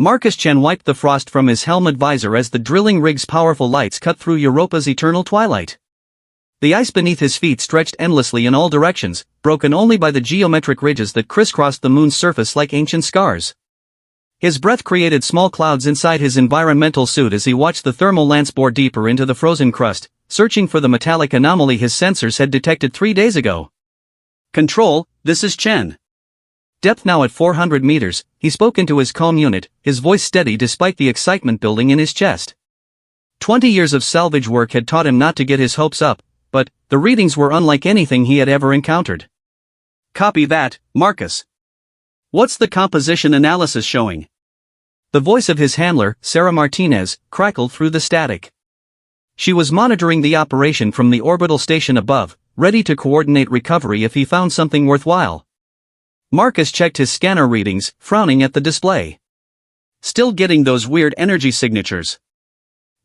Marcus Chen wiped the frost from his helmet visor as the drilling rig's powerful lights cut through Europa's eternal twilight. The ice beneath his feet stretched endlessly in all directions, broken only by the geometric ridges that crisscrossed the moon's surface like ancient scars. His breath created small clouds inside his environmental suit as he watched the thermal lance bore deeper into the frozen crust, searching for the metallic anomaly his sensors had detected 3 days ago. "Control, this is Chen." Depth now at 400 meters, he spoke into his comm unit, his voice steady despite the excitement building in his chest. 20 years of salvage work had taught him not to get his hopes up, but the readings were unlike anything he had ever encountered. "Copy that, Marcus. What's the composition analysis showing?" The voice of his handler, Sarah Martinez, crackled through the static. She was monitoring the operation from the orbital station above, ready to coordinate recovery if he found something worthwhile. Marcus checked his scanner readings, frowning at the display. "Still getting those weird energy signatures.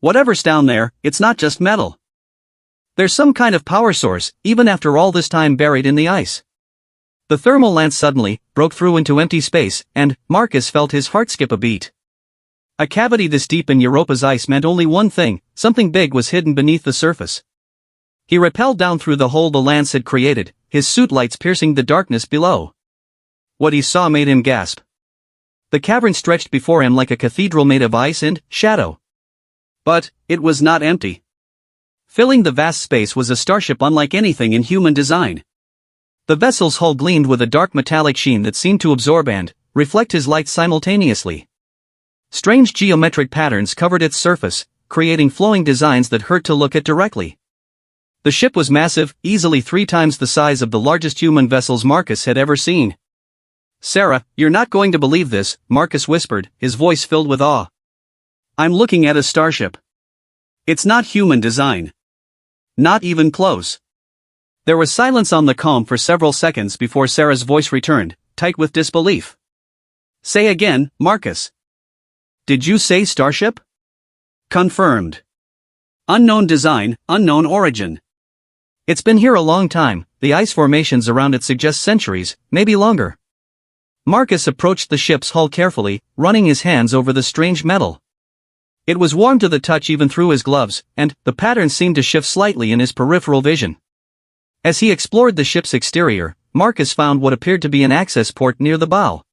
Whatever's down there, it's not just metal. There's some kind of power source, even after all this time buried in the ice." The thermal lance suddenly broke through into empty space, and Marcus felt his heart skip a beat. A cavity this deep in Europa's ice meant only one thing: something big was hidden beneath the surface. He rappelled down through the hole the lance had created, his suit lights piercing the darkness below. What he saw made him gasp. The cavern stretched before him like a cathedral made of ice and shadow. But it was not empty. Filling the vast space was a starship unlike anything in human design. The vessel's hull gleamed with a dark metallic sheen that seemed to absorb and reflect his light simultaneously. Strange geometric patterns covered its surface, creating flowing designs that hurt to look at directly. The ship was massive, easily 3 times the size of the largest human vessels Marcus had ever seen. "Sarah, you're not going to believe this," Marcus whispered, his voice filled with awe. "I'm looking at a starship. It's not human design. Not even close." There was silence on the comm for several seconds before Sarah's voice returned, tight with disbelief. "Say again, Marcus. Did you say starship?" "Confirmed. Unknown design, unknown origin. It's been here a long time, the ice formations around it suggest centuries, maybe longer." Marcus approached the ship's hull carefully, running his hands over the strange metal. It was warm to the touch even through his gloves, and the patterns seemed to shift slightly in his peripheral vision. As he explored the ship's exterior, Marcus found what appeared to be an access port near the bow.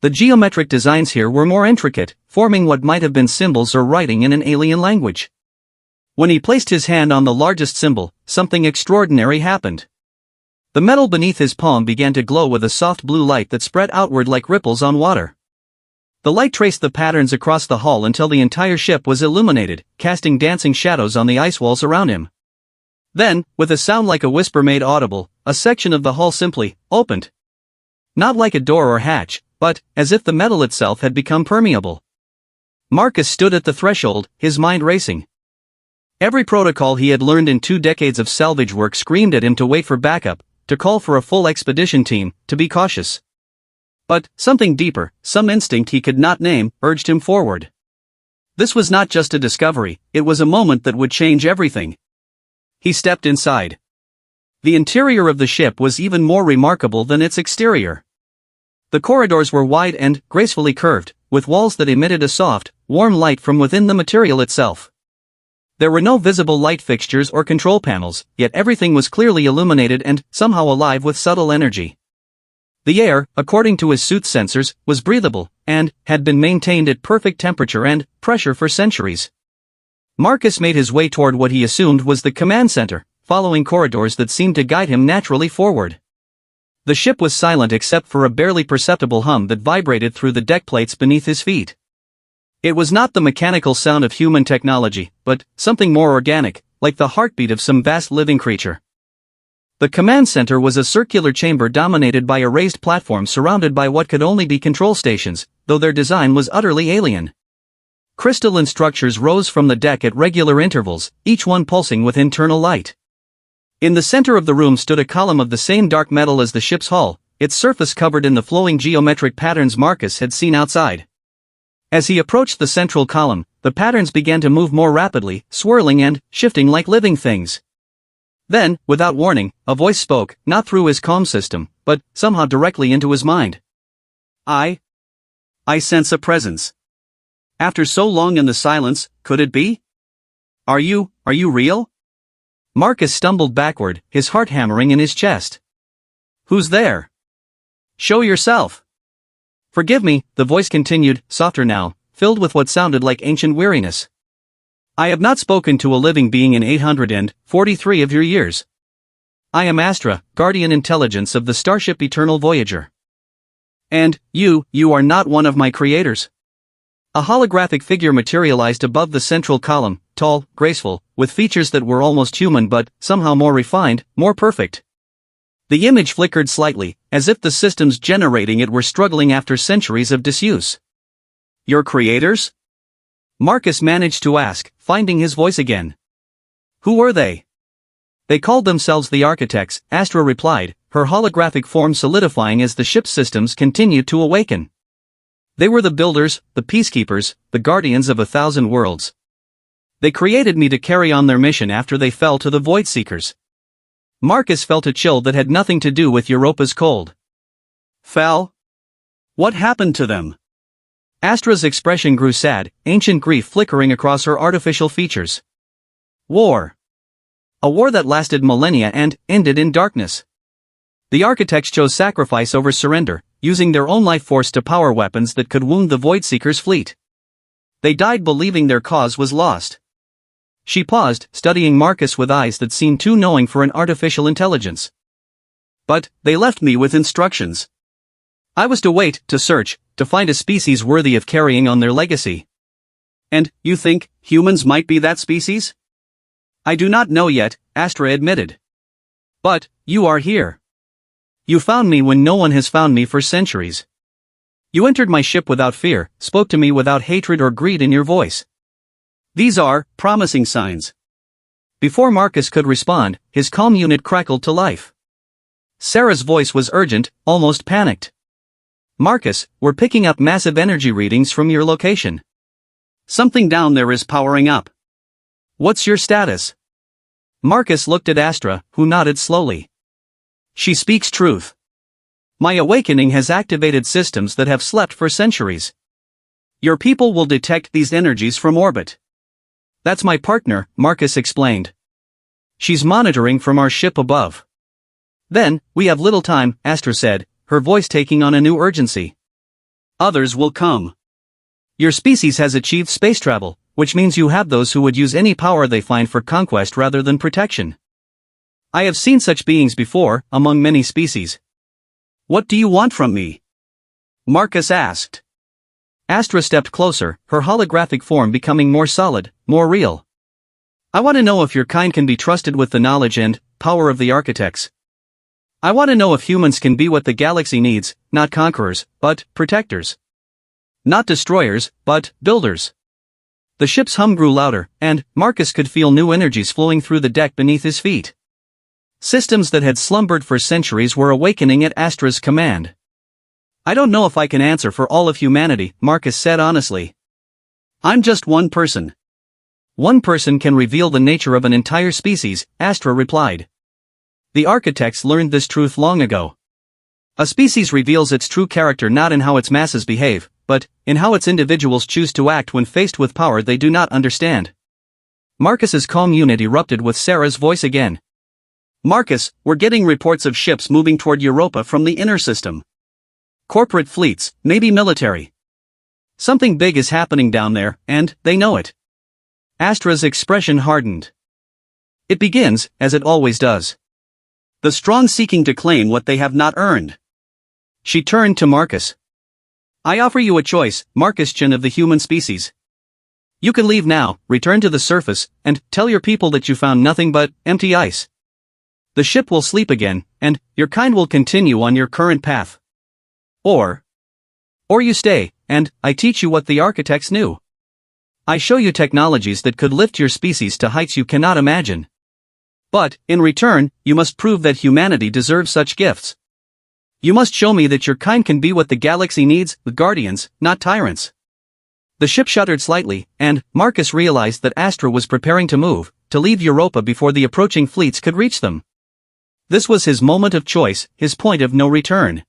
The geometric designs here were more intricate, forming what might have been symbols or writing in an alien language. When he placed his hand on the largest symbol, something extraordinary happened. The metal beneath his palm began to glow with a soft blue light that spread outward like ripples on water. The light traced the patterns across the hull until the entire ship was illuminated, casting dancing shadows on the ice walls around him. Then, with a sound like a whisper made audible, a section of the hull simply opened. Not like a door or hatch, but as if the metal itself had become permeable. Marcus stood at the threshold, his mind racing. Every protocol he had learned in 2 decades of salvage work screamed at him to wait for backup, to call for a full expedition team, to be cautious. But something deeper, some instinct he could not name, urged him forward. This was not just a discovery, it was a moment that would change everything. He stepped inside. The interior of the ship was even more remarkable than its exterior. The corridors were wide and gracefully curved, with walls that emitted a soft, warm light from within the material itself. There were no visible light fixtures or control panels, yet everything was clearly illuminated and somehow alive with subtle energy. The air, according to his suit's sensors, was breathable, and had been maintained at perfect temperature and pressure for centuries. Marcus made his way toward what he assumed was the command center, following corridors that seemed to guide him naturally forward. The ship was silent except for a barely perceptible hum that vibrated through the deck plates beneath his feet. It was not the mechanical sound of human technology, but something more organic, like the heartbeat of some vast living creature. The command center was a circular chamber dominated by a raised platform surrounded by what could only be control stations, though their design was utterly alien. Crystalline structures rose from the deck at regular intervals, each one pulsing with internal light. In the center of the room stood a column of the same dark metal as the ship's hull, its surface covered in the flowing geometric patterns Marcus had seen outside. As he approached the central column, the patterns began to move more rapidly, swirling and shifting like living things. Then, without warning, a voice spoke, not through his comm system, but somehow directly into his mind. I sense a presence. After so long in the silence, could it be? Are you real? Marcus stumbled backward, his heart hammering in his chest. Who's there? Show yourself. Forgive me, the voice continued, softer now, filled with what sounded like ancient weariness. I have not spoken to a living being in 843 of your years. I am Astra, guardian intelligence of the starship Eternal Voyager. And, you are not one of my creators. A holographic figure materialized above the central column, tall, graceful, with features that were almost human but, somehow more refined, more perfect. The image flickered slightly, as if the systems generating it were struggling after centuries of disuse. Your creators? Marcus managed to ask, finding his voice again. Who were they? They called themselves the Architects, Astra replied, her holographic form solidifying as the ship's systems continued to awaken. They were the builders, the peacekeepers, the guardians of 1,000 worlds. They created me to carry on their mission after they fell to the Void Seekers. Marcus felt a chill that had nothing to do with Europa's cold. Fell? What happened to them? Astra's expression grew sad, ancient grief flickering across her artificial features. War. A war that lasted millennia and ended in darkness. The Architects chose sacrifice over surrender, using their own life force to power weapons that could wound the Void Seekers' fleet. They died believing their cause was lost. She paused, studying Marcus with eyes that seemed too knowing for an artificial intelligence. But, they left me with instructions. I was to wait, to search, to find a species worthy of carrying on their legacy. And, you think, humans might be that species? I do not know yet, Astra admitted. But, you are here. You found me when no one has found me for centuries. You entered my ship without fear, spoke to me without hatred or greed in your voice. These are promising signs. Before Marcus could respond, his comm unit crackled to life. Sarah's voice was urgent, almost panicked. Marcus, we're picking up massive energy readings from your location. Something down there is powering up. What's your status? Marcus looked at Astra, who nodded slowly. She speaks truth. My awakening has activated systems that have slept for centuries. Your people will detect these energies from orbit. That's my partner, Marcus explained. She's monitoring from our ship above. Then, we have little time, Astra said, her voice taking on a new urgency. Others will come. Your species has achieved space travel, which means you have those who would use any power they find for conquest rather than protection. I have seen such beings before, among many species. What do you want from me? Marcus asked. Astra stepped closer, her holographic form becoming more solid, more real. I want to know if your kind can be trusted with the knowledge and power of the Architects. I want to know if humans can be what the galaxy needs, not conquerors, but protectors. Not destroyers, but builders. The ship's hum grew louder, and Marcus could feel new energies flowing through the deck beneath his feet. Systems that had slumbered for centuries were awakening at Astra's command. I don't know if I can answer for all of humanity, Marcus said honestly. I'm just one person. One person can reveal the nature of an entire species, Astra replied. The Architects learned this truth long ago. A species reveals its true character not in how its masses behave, but in how its individuals choose to act when faced with power they do not understand. Marcus's calm unit erupted with Sarah's voice again. Marcus, we're getting reports of ships moving toward Europa from the inner system. Corporate fleets, maybe military. Something big is happening down there, and they know it. Astra's expression hardened. It begins, as it always does. The strong seeking to claim what they have not earned. She turned to Marcus. I offer you a choice, Marcus Chin of the human species. You can leave now, return to the surface, and tell your people that you found nothing but empty ice. The ship will sleep again, and your kind will continue on your current path. Or you stay, and I teach you what the Architects knew. I show you technologies that could lift your species to heights you cannot imagine. But, in return, you must prove that humanity deserves such gifts. You must show me that your kind can be what the galaxy needs, the guardians, not tyrants. The ship shuddered slightly, and Marcus realized that Astra was preparing to move, to leave Europa before the approaching fleets could reach them. This was his moment of choice, his point of no return.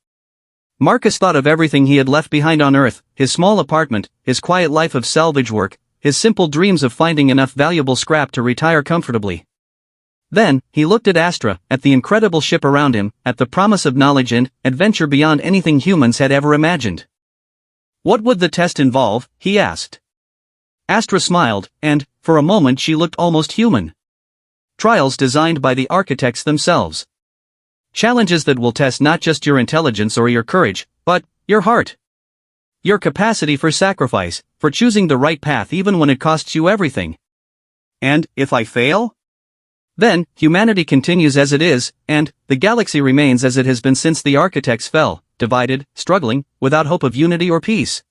Marcus thought of everything he had left behind on Earth, his small apartment, his quiet life of salvage work, his simple dreams of finding enough valuable scrap to retire comfortably. Then, he looked at Astra, at the incredible ship around him, at the promise of knowledge and adventure beyond anything humans had ever imagined. What would the test involve, he asked. Astra smiled, and, for a moment she looked almost human. Trials designed by the architects themselves. Challenges that will test not just your intelligence or your courage, but your heart. Your capacity for sacrifice, for choosing the right path even when it costs you everything. And, if I fail? Then, humanity continues as it is, and the galaxy remains as it has been since the architects fell, divided, struggling, without hope of unity or peace.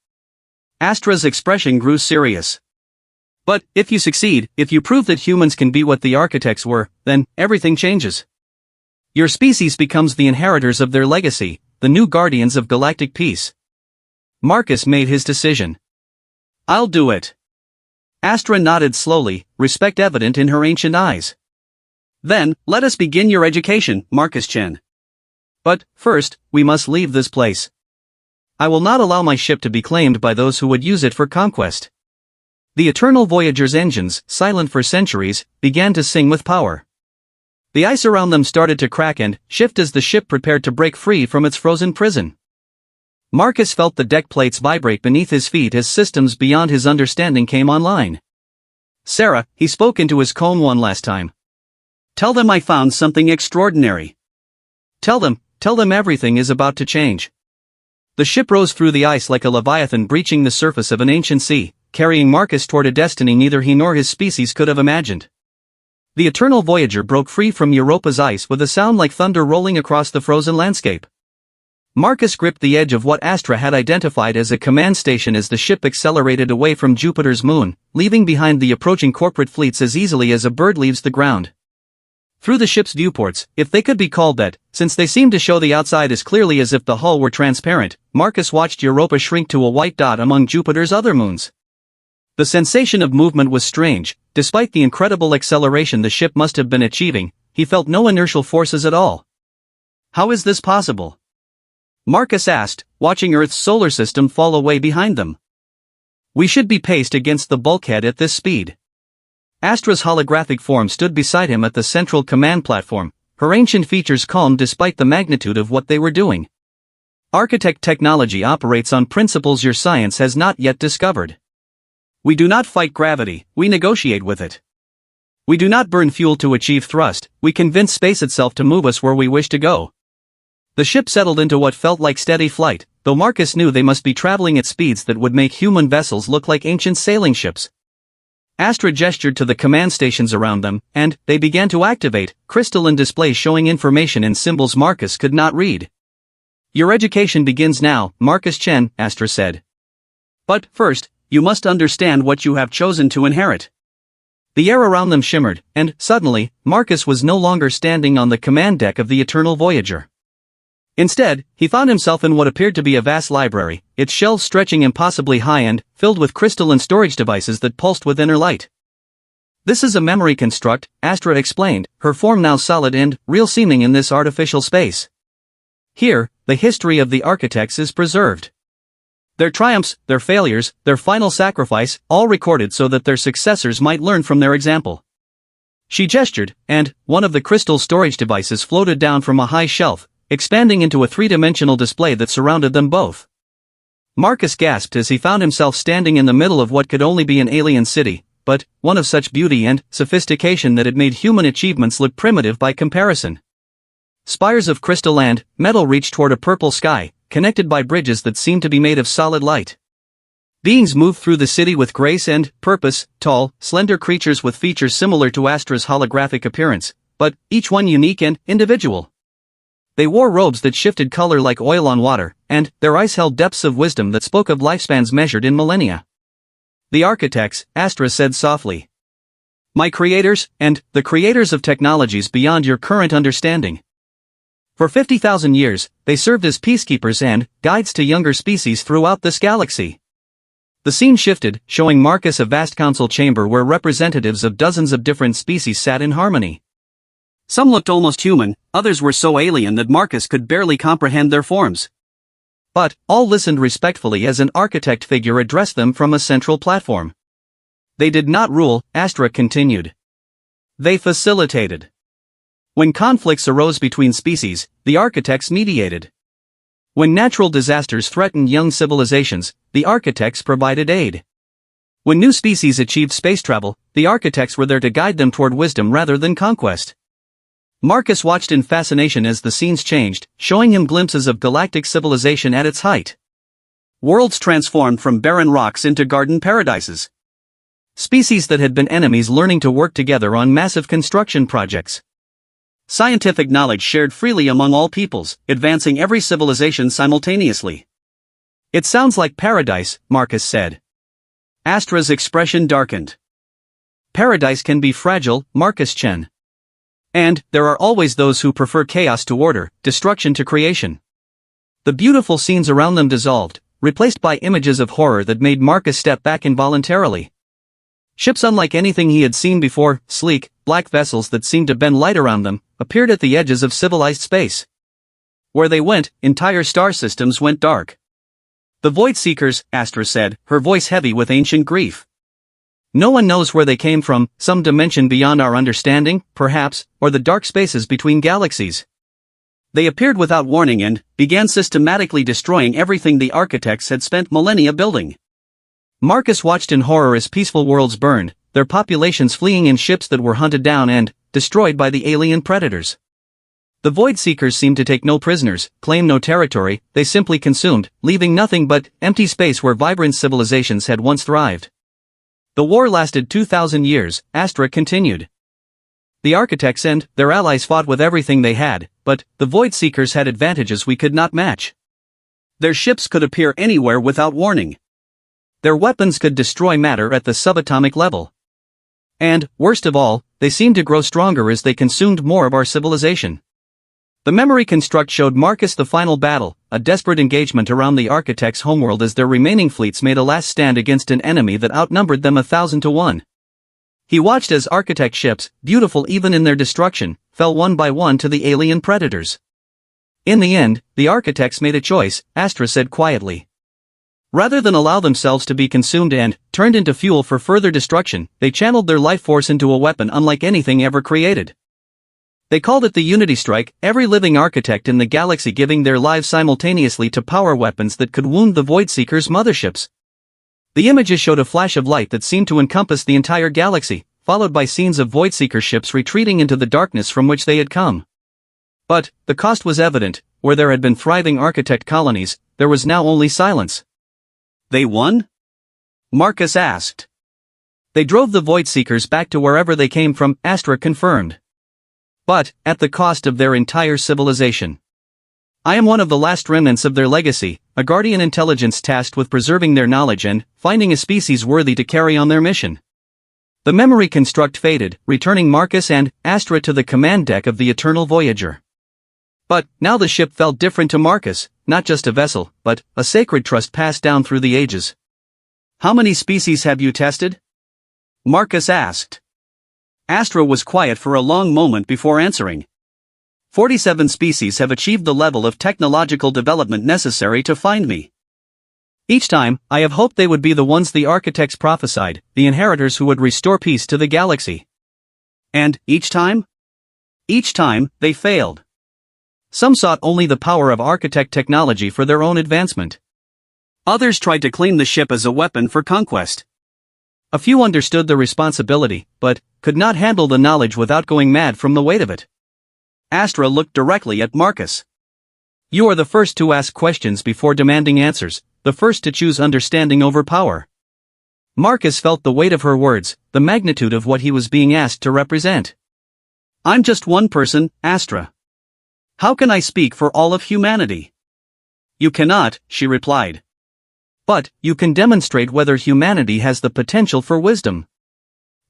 Astra's expression grew serious. But, if you succeed, if you prove that humans can be what the architects were, then everything changes. Your species becomes the inheritors of their legacy, the new guardians of galactic peace. Marcus made his decision. I'll do it. Astra nodded slowly, respect evident in her ancient eyes. Then, let us begin your education, Marcus Chen. But, first, we must leave this place. I will not allow my ship to be claimed by those who would use it for conquest. The Eternal Voyager's engines, silent for centuries, began to sing with power. The ice around them started to crack and shift as the ship prepared to break free from its frozen prison. Marcus felt the deck plates vibrate beneath his feet as systems beyond his understanding came online. Sarah, he spoke into his cone one last time. Tell them I found something extraordinary. Tell them everything is about to change. The ship rose through the ice like a leviathan breaching the surface of an ancient sea, carrying Marcus toward a destiny neither he nor his species could have imagined. The Eternal Voyager broke free from Europa's ice with a sound like thunder rolling across the frozen landscape. Marcus gripped the edge of what Astra had identified as a command station as the ship accelerated away from Jupiter's moon, leaving behind the approaching corporate fleets as easily as a bird leaves the ground. Through the ship's viewports, if they could be called that, since they seemed to show the outside as clearly as if the hull were transparent, Marcus watched Europa shrink to a white dot among Jupiter's other moons. The sensation of movement was strange. Despite the incredible acceleration the ship must have been achieving, he felt no inertial forces at all. How is this possible? Marcus asked, watching Earth's solar system fall away behind them. We should be paced against the bulkhead at this speed. Astra's holographic form stood beside him at the central command platform, her ancient features calm despite the magnitude of what they were doing. Architect technology operates on principles your science has not yet discovered. We do not fight gravity, we negotiate with it. We do not burn fuel to achieve thrust, we convince space itself to move us where we wish to go. The ship settled into what felt like steady flight, though Marcus knew they must be traveling at speeds that would make human vessels look like ancient sailing ships. Astra gestured to the command stations around them, and they began to activate, crystalline displays showing information in symbols Marcus could not read. Your education begins now, Marcus Chen, Astra said. But, first, you must understand what you have chosen to inherit. The air around them shimmered, and, suddenly, Marcus was no longer standing on the command deck of the Eternal Voyager. Instead, he found himself in what appeared to be a vast library, its shelves stretching impossibly high and filled with crystalline storage devices that pulsed with inner light. This is a memory construct, Astra explained, her form now solid and real seeming in this artificial space. Here, the history of the architects is preserved. Their triumphs, their failures, their final sacrifice, all recorded so that their successors might learn from their example. She gestured, and one of the crystal storage devices floated down from a high shelf, expanding into a three-dimensional display that surrounded them both. Marcus gasped as he found himself standing in the middle of what could only be an alien city, but one of such beauty and sophistication that it made human achievements look primitive by comparison. Spires of crystal and metal reached toward a purple sky, connected by bridges that seemed to be made of solid light. Beings moved through the city with grace and purpose, tall, slender creatures with features similar to Astra's holographic appearance, but each one unique and individual. They wore robes that shifted color like oil on water, and their eyes held depths of wisdom that spoke of lifespans measured in millennia. The architects, Astra said softly. My creators, and the creators of technologies beyond your current understanding. For 50,000 years, they served as peacekeepers and guides to younger species throughout this galaxy. The scene shifted, showing Marcus a vast council chamber where representatives of dozens of different species sat in harmony. Some looked almost human, others were so alien that Marcus could barely comprehend their forms. But, all listened respectfully as an architect figure addressed them from a central platform. They did not rule, Astra continued. They facilitated. When conflicts arose between species, the architects mediated. When natural disasters threatened young civilizations, the architects provided aid. When new species achieved space travel, the architects were there to guide them toward wisdom rather than conquest. Marcus watched in fascination as the scenes changed, showing him glimpses of galactic civilization at its height. Worlds transformed from barren rocks into garden paradises. Species that had been enemies learning to work together on massive construction projects. Scientific knowledge shared freely among all peoples, advancing every civilization simultaneously. It sounds like paradise, Marcus said. Astra's expression darkened. Paradise can be fragile, Marcus Chen. And, there are always those who prefer chaos to order, destruction to creation. The beautiful scenes around them dissolved, replaced by images of horror that made Marcus step back involuntarily. Ships unlike anything he had seen before, sleek, black vessels that seemed to bend light around them, appeared at the edges of civilized space. Where they went, entire star systems went dark. The Void Seekers, Astra said, her voice heavy with ancient grief. No one knows where they came from, some dimension beyond our understanding, perhaps, or the dark spaces between galaxies. They appeared without warning and began systematically destroying everything the architects had spent millennia building. Marcus watched in horror as peaceful worlds burned, their populations fleeing in ships that were hunted down and destroyed by the alien predators. The Void Seekers seemed to take no prisoners, claim no territory, they simply consumed, leaving nothing but empty space where vibrant civilizations had once thrived. The war lasted 2,000 years, Astra continued. The architects and their allies fought with everything they had, but the Void Seekers had advantages we could not match. Their ships could appear anywhere without warning. Their weapons could destroy matter at the subatomic level. And, worst of all, they seemed to grow stronger as they consumed more of our civilization. The memory construct showed Marcus the final battle, a desperate engagement around the architects' homeworld as their remaining fleets made a last stand against an enemy that outnumbered them 1,000 to 1. He watched as architect ships, beautiful even in their destruction, fell one by one to the alien predators. In the end, the architects made a choice, Astra said quietly. Rather than allow themselves to be consumed and turned into fuel for further destruction, they channeled their life force into a weapon unlike anything ever created. They called it the Unity Strike, every living architect in the galaxy giving their lives simultaneously to power weapons that could wound the Void Seekers' motherships. The images showed a flash of light that seemed to encompass the entire galaxy, followed by scenes of Void Seeker ships retreating into the darkness from which they had come. But, the cost was evident, where there had been thriving architect colonies, there was now only silence. They won? Marcus asked. They drove the Void Seekers back to wherever they came from, Astra confirmed. But, at the cost of their entire civilization. I am one of the last remnants of their legacy, a guardian intelligence tasked with preserving their knowledge and finding a species worthy to carry on their mission. The memory construct faded, returning Marcus and Astra to the command deck of the Eternal Voyager. But, now the ship felt different to Marcus, not just a vessel, but a sacred trust passed down through the ages. How many species have you tested? Marcus asked. Astra was quiet for a long moment before answering. 47 species have achieved the level of technological development necessary to find me. Each time, I have hoped they would be the ones the architects prophesied, the inheritors who would restore peace to the galaxy. And, each time? Each time, they failed. Some sought only the power of architect technology for their own advancement. Others tried to claim the ship as a weapon for conquest. A few understood the responsibility, but could not handle the knowledge without going mad from the weight of it. Astra looked directly at Marcus. You are the first to ask questions before demanding answers, the first to choose understanding over power. Marcus felt the weight of her words, the magnitude of what he was being asked to represent. I'm just one person, Astra. How can I speak for all of humanity? You cannot, she replied. But, you can demonstrate whether humanity has the potential for wisdom.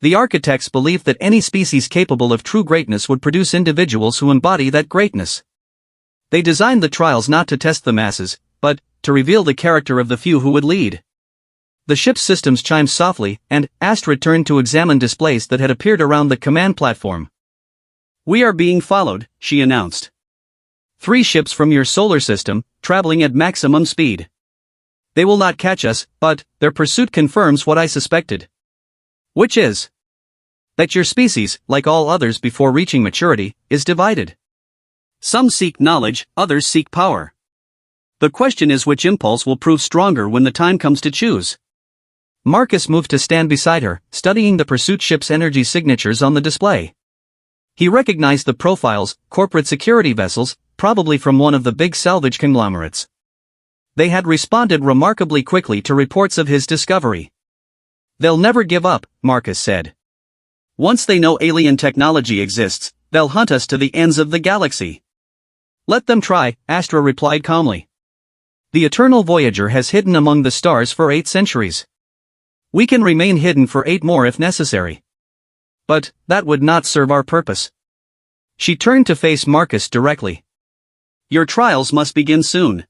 The architects believed that any species capable of true greatness would produce individuals who embody that greatness. They designed the trials not to test the masses, but to reveal the character of the few who would lead. The ship's systems chimed softly, and Astra turned to examine displays that had appeared around the command platform. We are being followed, she announced. 3 ships from your solar system, traveling at maximum speed. They will not catch us, but their pursuit confirms what I suspected. Which is that your species, like all others before reaching maturity, is divided. Some seek knowledge, others seek power. The question is which impulse will prove stronger when the time comes to choose. Marcus moved to stand beside her, studying the pursuit ship's energy signatures on the display. He recognized the profiles, corporate security vessels, probably from one of the big salvage conglomerates. They had responded remarkably quickly to reports of his discovery. They'll never give up, Marcus said. Once they know alien technology exists, they'll hunt us to the ends of the galaxy. Let them try, Astra replied calmly. The Eternal Voyager has hidden among the stars for 8 centuries. We can remain hidden for 8 more if necessary. But that would not serve our purpose. She turned to face Marcus directly. Your trials must begin soon.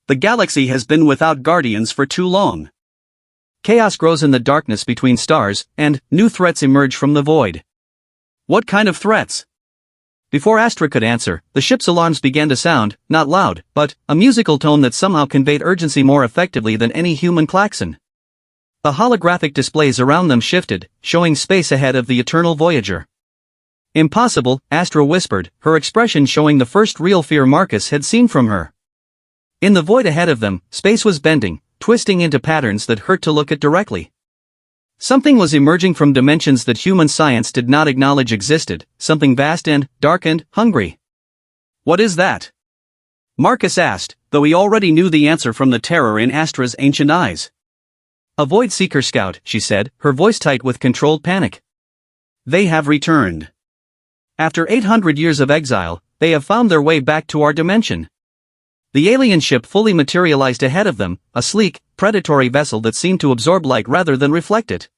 The galaxy has been without guardians for too long. Chaos grows in the darkness between stars, and new threats emerge from the void. What kind of threats? Before Astra could answer, the ship's alarms began to sound, not loud, but a musical tone that somehow conveyed urgency more effectively than any human klaxon. The holographic displays around them shifted, showing space ahead of the Eternal Voyager. Impossible, Astra whispered, her expression showing the first real fear Marcus had seen from her. In the void ahead of them, space was bending, twisting into patterns that hurt to look at directly. Something was emerging from dimensions that human science did not acknowledge existed, something vast and dark and hungry. What is that? Marcus asked, though he already knew the answer from the terror in Astra's ancient eyes. A Void Seeker scout, she said, her voice tight with controlled panic. They have returned. After 800 years of exile, they have found their way back to our dimension. The alien ship fully materialized ahead of them, a sleek, predatory vessel that seemed to absorb light rather than reflect it.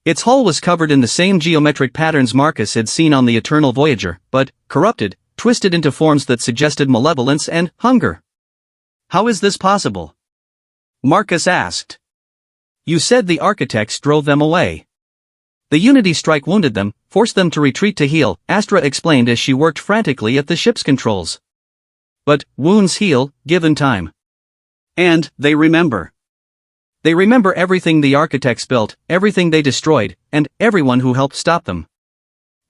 Its hull was covered in the same geometric patterns Marcus had seen on the Eternal Voyager, but corrupted, twisted into forms that suggested malevolence and hunger. How is this possible? Marcus asked. You said the architects drove them away. The Unity strike wounded them, forced them to retreat to heal, Astra explained as she worked frantically at the ship's controls. But wounds heal, given time. And they remember. They remember everything the architects built, everything they destroyed, and everyone who helped stop them.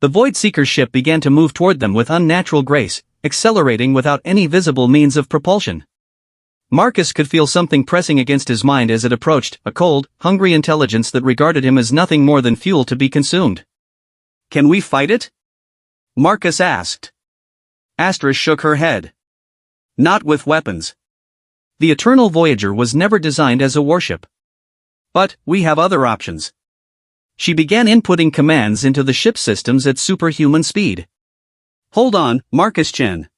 The Void Seeker ship began to move toward them with unnatural grace, accelerating without any visible means of propulsion. Marcus could feel something pressing against his mind as it approached, a cold, hungry intelligence that regarded him as nothing more than fuel to be consumed. Can we fight it? Marcus asked. Astra shook her head. Not with weapons. The Eternal Voyager was never designed as a warship. But we have other options. She began inputting commands into the ship's systems at superhuman speed. Hold on, Marcus-Chen.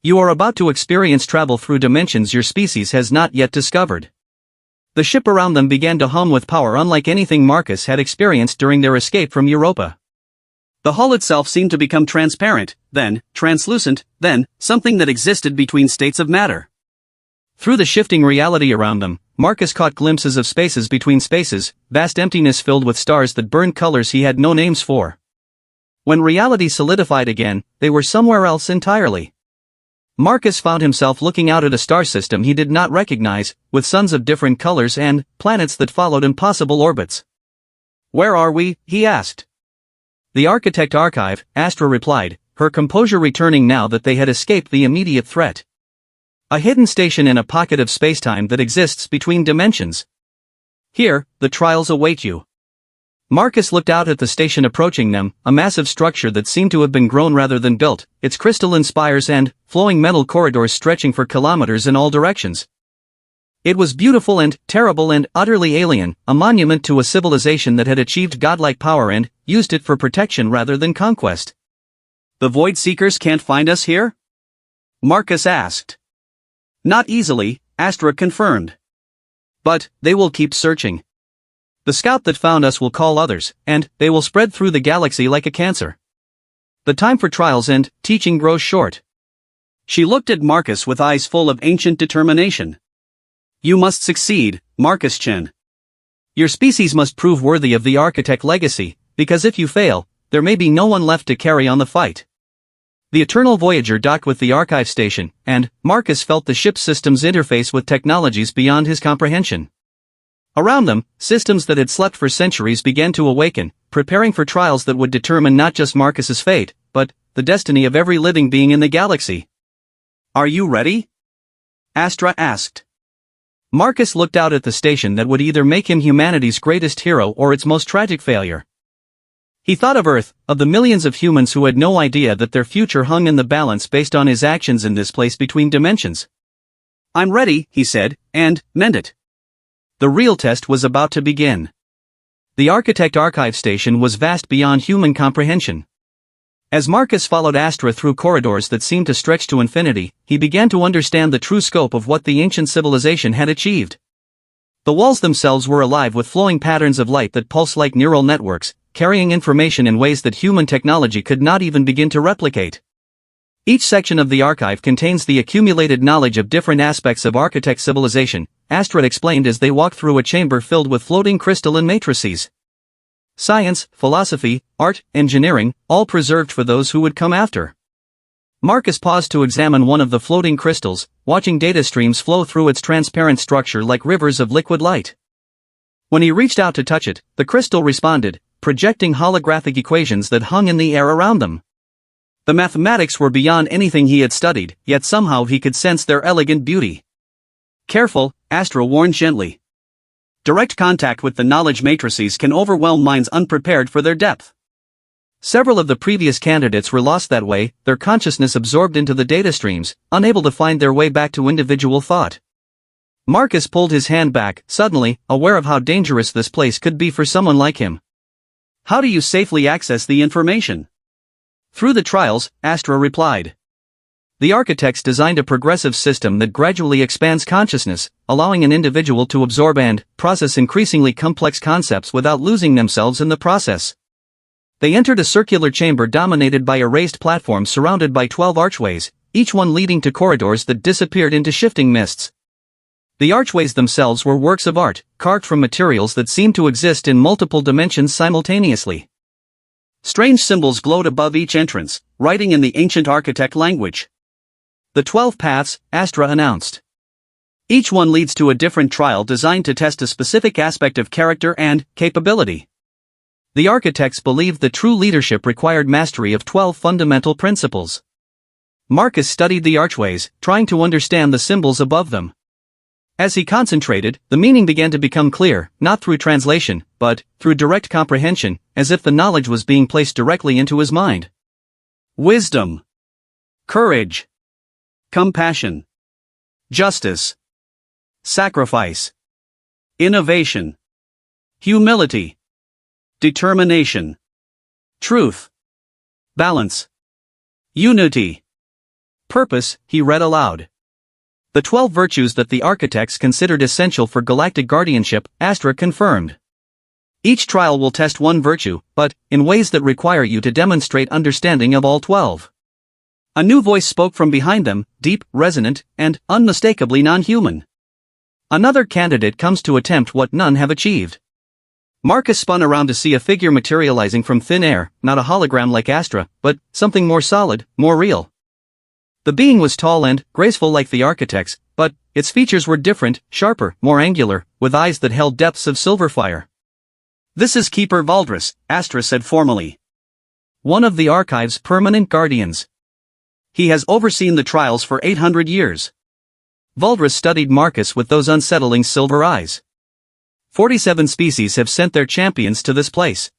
You are about to experience travel through dimensions your species has not yet discovered. The ship around them began to hum with power unlike anything Marcus had experienced during their escape from Europa. The hull itself seemed to become transparent, then translucent, then something that existed between states of matter. Through the shifting reality around them, Marcus caught glimpses of spaces between spaces, vast emptiness filled with stars that burned colors he had no names for. When reality solidified again, they were somewhere else entirely. Marcus found himself looking out at a star system he did not recognize, with suns of different colors and planets that followed impossible orbits. Where are we? He asked. The Architect Archive, Astra replied, her composure returning now that they had escaped the immediate threat. A hidden station in a pocket of spacetime that exists between dimensions. Here, the trials await you. Marcus looked out at the station approaching them, a massive structure that seemed to have been grown rather than built, its crystalline spires and flowing metal corridors stretching for kilometers in all directions. It was beautiful and terrible and utterly alien, a monument to a civilization that had achieved godlike power and used it for protection rather than conquest. The Void Seekers can't find us here? Marcus asked. Not easily, Astra confirmed. But they will keep searching. The scout that found us will call others, and they will spread through the galaxy like a cancer. The time for trials and teaching grows short. She looked at Marcus with eyes full of ancient determination. You must succeed, Marcus-Chen. Your species must prove worthy of the Architect legacy, because if you fail, there may be no one left to carry on the fight. The Eternal Voyager docked with the archive station, and Marcus felt the ship's systems interface with technologies beyond his comprehension. Around them, systems that had slept for centuries began to awaken, preparing for trials that would determine not just Marcus's fate, but the destiny of every living being in the galaxy. "Are you ready?" Astra asked. Marcus looked out at the station that would either make him humanity's greatest hero or its most tragic failure. He thought of Earth, of the millions of humans who had no idea that their future hung in the balance based on his actions in this place between dimensions. "I'm ready," he said, and meant it. The real test was about to begin. The Architect Archive Station was vast beyond human comprehension. As Marcus followed Astra through corridors that seemed to stretch to infinity, he began to understand the true scope of what the ancient civilization had achieved. The walls themselves were alive with flowing patterns of light that pulsed like neural networks, carrying information in ways that human technology could not even begin to replicate. Each section of the archive contains the accumulated knowledge of different aspects of architect civilization, Astra explained as they walked through a chamber filled with floating crystalline matrices. Science, philosophy, art, engineering, all preserved for those who would come after. Marcus paused to examine one of the floating crystals, watching data streams flow through its transparent structure like rivers of liquid light. When he reached out to touch it, the crystal responded, projecting holographic equations that hung in the air around them. The mathematics were beyond anything he had studied, yet somehow he could sense their elegant beauty. "Careful," Astra warned gently. "Direct contact with the knowledge matrices can overwhelm minds unprepared for their depth." Several of the previous candidates were lost that way, their consciousness absorbed into the data streams, unable to find their way back to individual thought. Marcus pulled his hand back, suddenly, aware of how dangerous this place could be for someone like him. "How do you safely access the information?" "Through the trials," Astra replied. The architects designed a progressive system that gradually expands consciousness, allowing an individual to absorb and process increasingly complex concepts without losing themselves in the process. They entered a circular chamber dominated by a raised platform surrounded by 12 archways, each one leading to corridors that disappeared into shifting mists. The archways themselves were works of art, carved from materials that seemed to exist in multiple dimensions simultaneously. Strange symbols glowed above each entrance, writing in the ancient architect language. "The 12 paths," Astra announced. "Each one leads to a different trial designed to test a specific aspect of character and capability." The architects believed that true leadership required mastery of 12 fundamental principles. Marcus studied the archways, trying to understand the symbols above them. As he concentrated, the meaning began to become clear, not through translation, but through direct comprehension, as if the knowledge was being placed directly into his mind. Wisdom, courage, compassion, justice, sacrifice, innovation, humility, determination, truth, balance, unity, purpose, he read aloud. The 12 virtues that the architects considered essential for galactic guardianship, Astra confirmed. Each trial will test one virtue, but in ways that require you to demonstrate understanding of all 12. A new voice spoke from behind them, deep, resonant, and unmistakably non-human. "Another candidate comes to attempt what none have achieved." Marcus spun around to see a figure materializing from thin air, not a hologram like Astra, but something more solid, more real. The being was tall and graceful like the architects, but its features were different, sharper, more angular, with eyes that held depths of silver fire. "This is Keeper Valdris," Astra said formally. "One of the archive's permanent guardians. He has overseen the trials for 800 years. Valdris studied Marcus with those unsettling silver eyes. 47 species have sent their champions to this place.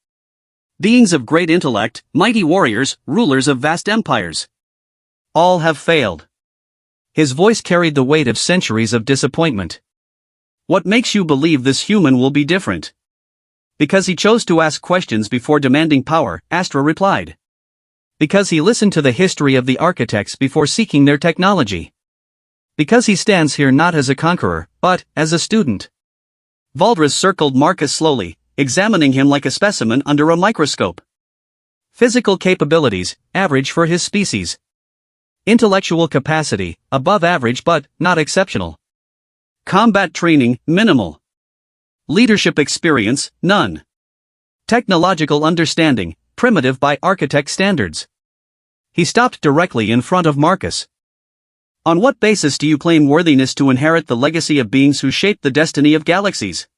Beings of great intellect, mighty warriors, rulers of vast empires. All have failed." His voice carried the weight of centuries of disappointment. "What makes you believe this human will be different?" "Because he chose to ask questions before demanding power," Astra replied. "Because he listened to the history of the architects before seeking their technology. Because he stands here not as a conqueror, but as a student." Valdris circled Marcus slowly, examining him like a specimen under a microscope. Physical capabilities, average for his species. Intellectual capacity, above average but not exceptional. Combat training, minimal. Leadership experience, none. Technological understanding, primitive by architect standards. He stopped directly in front of Marcus. On what basis do you claim worthiness to inherit the legacy of beings who shaped the destiny of galaxies?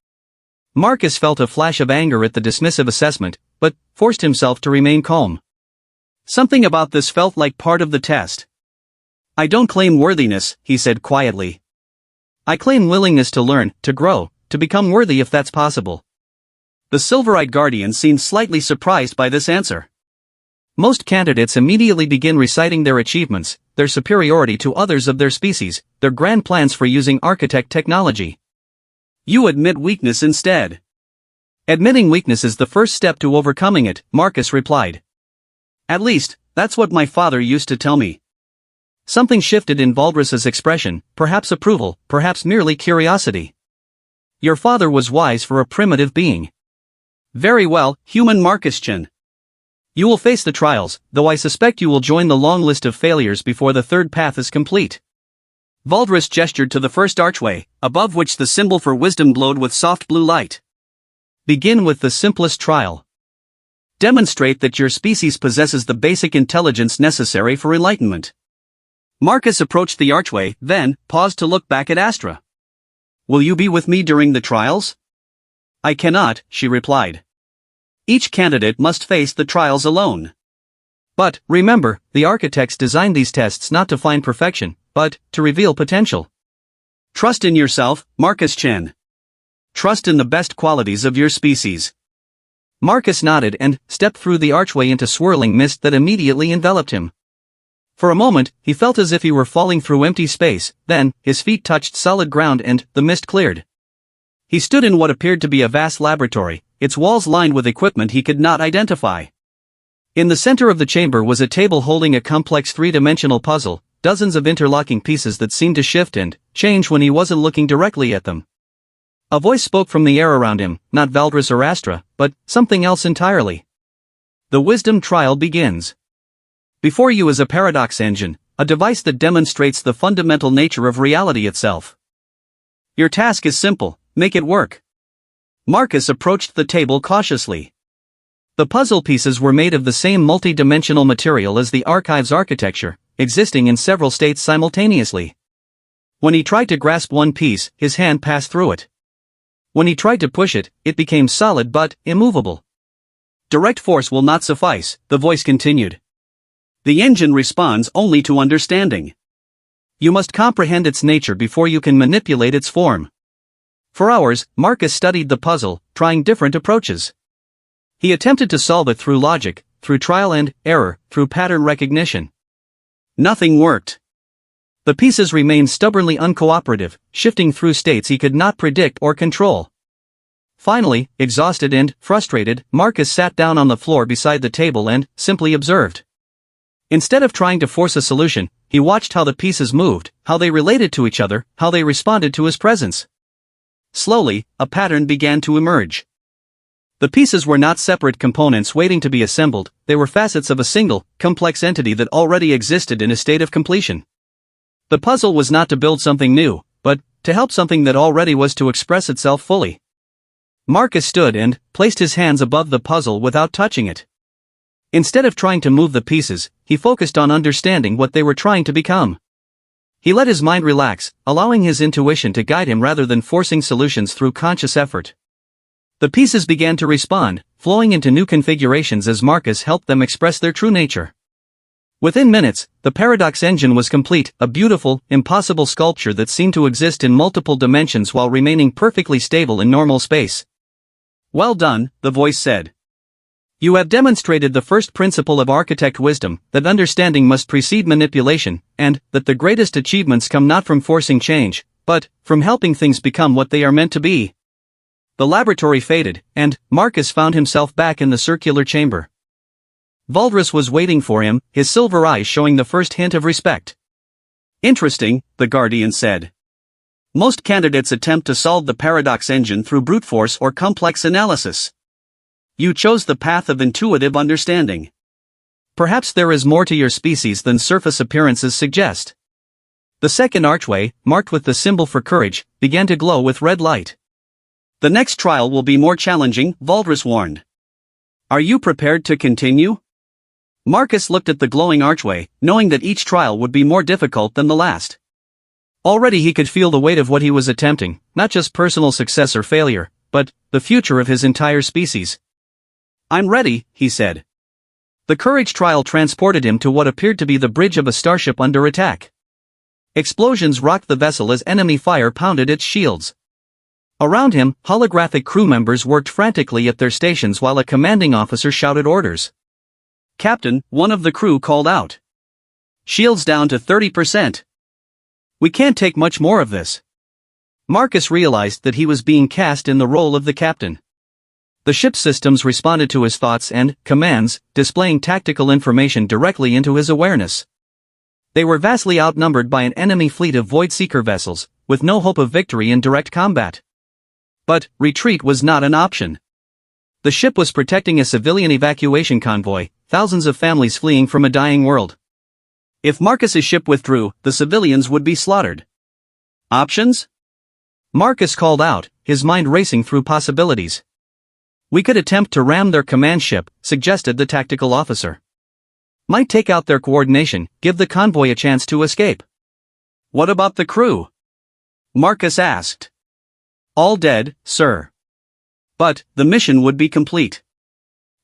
Marcus felt a flash of anger at the dismissive assessment, but forced himself to remain calm. Something about this felt like part of the test. I don't claim worthiness, he said quietly. I claim willingness to learn, to grow, to become worthy if that's possible. The silver-eyed guardian seemed slightly surprised by this answer. Most candidates immediately begin reciting their achievements, their superiority to others of their species, their grand plans for using architect technology. You admit weakness instead. Admitting weakness is the first step to overcoming it, Marcus replied. At least, that's what my father used to tell me. Something shifted in Valdris's expression, perhaps approval, perhaps merely curiosity. Your father was wise for a primitive being. Very well, human Marcus-chan. You will face the trials, though I suspect you will join the long list of failures before the third path is complete. Valdris gestured to the first archway, above which the symbol for wisdom glowed with soft blue light. Begin with the simplest trial. Demonstrate that your species possesses the basic intelligence necessary for enlightenment. Marcus approached the archway, then paused to look back at Astra. Will you be with me during the trials? I cannot, she replied. Each candidate must face the trials alone. But, remember, the architects designed these tests not to find perfection, but to reveal potential. Trust in yourself, Marcus-chan. Trust in the best qualities of your species. Marcus nodded and stepped through the archway into swirling mist that immediately enveloped him. For a moment, he felt as if he were falling through empty space, then, his feet touched solid ground and the mist cleared. He stood in what appeared to be a vast laboratory, its walls lined with equipment he could not identify. In the center of the chamber was a table holding a complex three-dimensional puzzle, dozens of interlocking pieces that seemed to shift and change when he wasn't looking directly at them. A voice spoke from the air around him, not Valdris or Astra, but something else entirely. The wisdom trial begins. Before you is a paradox engine, a device that demonstrates the fundamental nature of reality itself. Your task is simple, make it work. Marcus approached the table cautiously. The puzzle pieces were made of the same multi-dimensional material as the archive's architecture, existing in several states simultaneously. When he tried to grasp one piece, his hand passed through it. When he tried to push it, it became solid but immovable. Direct force will not suffice, the voice continued. The engine responds only to understanding. You must comprehend its nature before you can manipulate its form. For hours, Marcus studied the puzzle, trying different approaches. He attempted to solve it through logic, through trial and error, through pattern recognition. Nothing worked. The pieces remained stubbornly uncooperative, shifting through states he could not predict or control. Finally, exhausted and frustrated, Marcus sat down on the floor beside the table and simply observed. Instead of trying to force a solution, he watched how the pieces moved, how they related to each other, how they responded to his presence. Slowly, a pattern began to emerge. The pieces were not separate components waiting to be assembled, they were facets of a single, complex entity that already existed in a state of completion. The puzzle was not to build something new, but to help something that already was to express itself fully. Marcus stood and placed his hands above the puzzle without touching it. Instead of trying to move the pieces, he focused on understanding what they were trying to become. He let his mind relax, allowing his intuition to guide him rather than forcing solutions through conscious effort. The pieces began to respond, flowing into new configurations as Marcus helped them express their true nature. Within minutes, the paradox engine was complete, a beautiful, impossible sculpture that seemed to exist in multiple dimensions while remaining perfectly stable in normal space. Well done, the voice said. You have demonstrated the first principle of architect wisdom, that understanding must precede manipulation, and that the greatest achievements come not from forcing change, but from helping things become what they are meant to be. The laboratory faded, and Marcus found himself back in the circular chamber. Valdris was waiting for him, his silver eyes showing the first hint of respect. Interesting, the Guardian said. Most candidates attempt to solve the paradox engine through brute force or complex analysis. You chose the path of intuitive understanding. Perhaps there is more to your species than surface appearances suggest. The second archway, marked with the symbol for courage, began to glow with red light. The next trial will be more challenging, Valdris warned. Are you prepared to continue? Marcus looked at the glowing archway, knowing that each trial would be more difficult than the last. Already he could feel the weight of what he was attempting, not just personal success or failure, but the future of his entire species. "I'm ready," he said. The courage trial transported him to what appeared to be the bridge of a starship under attack. Explosions rocked the vessel as enemy fire pounded its shields. Around him, holographic crew members worked frantically at their stations while a commanding officer shouted orders. "Captain," one of the crew called out. "Shields down to 30%. We can't take much more of this." Marcus realized that he was being cast in the role of the captain. The ship's systems responded to his thoughts and commands, displaying tactical information directly into his awareness. They were vastly outnumbered by an enemy fleet of void-seeker vessels, with no hope of victory in direct combat. But retreat was not an option. The ship was protecting a civilian evacuation convoy, thousands of families fleeing from a dying world. If Marcus's ship withdrew, the civilians would be slaughtered. Options? Marcus called out, his mind racing through possibilities. "We could attempt to ram their command ship," suggested the tactical officer. "Might take out their coordination, give the convoy a chance to escape." "What about the crew?" Marcus asked. "All dead, sir. But the mission would be complete."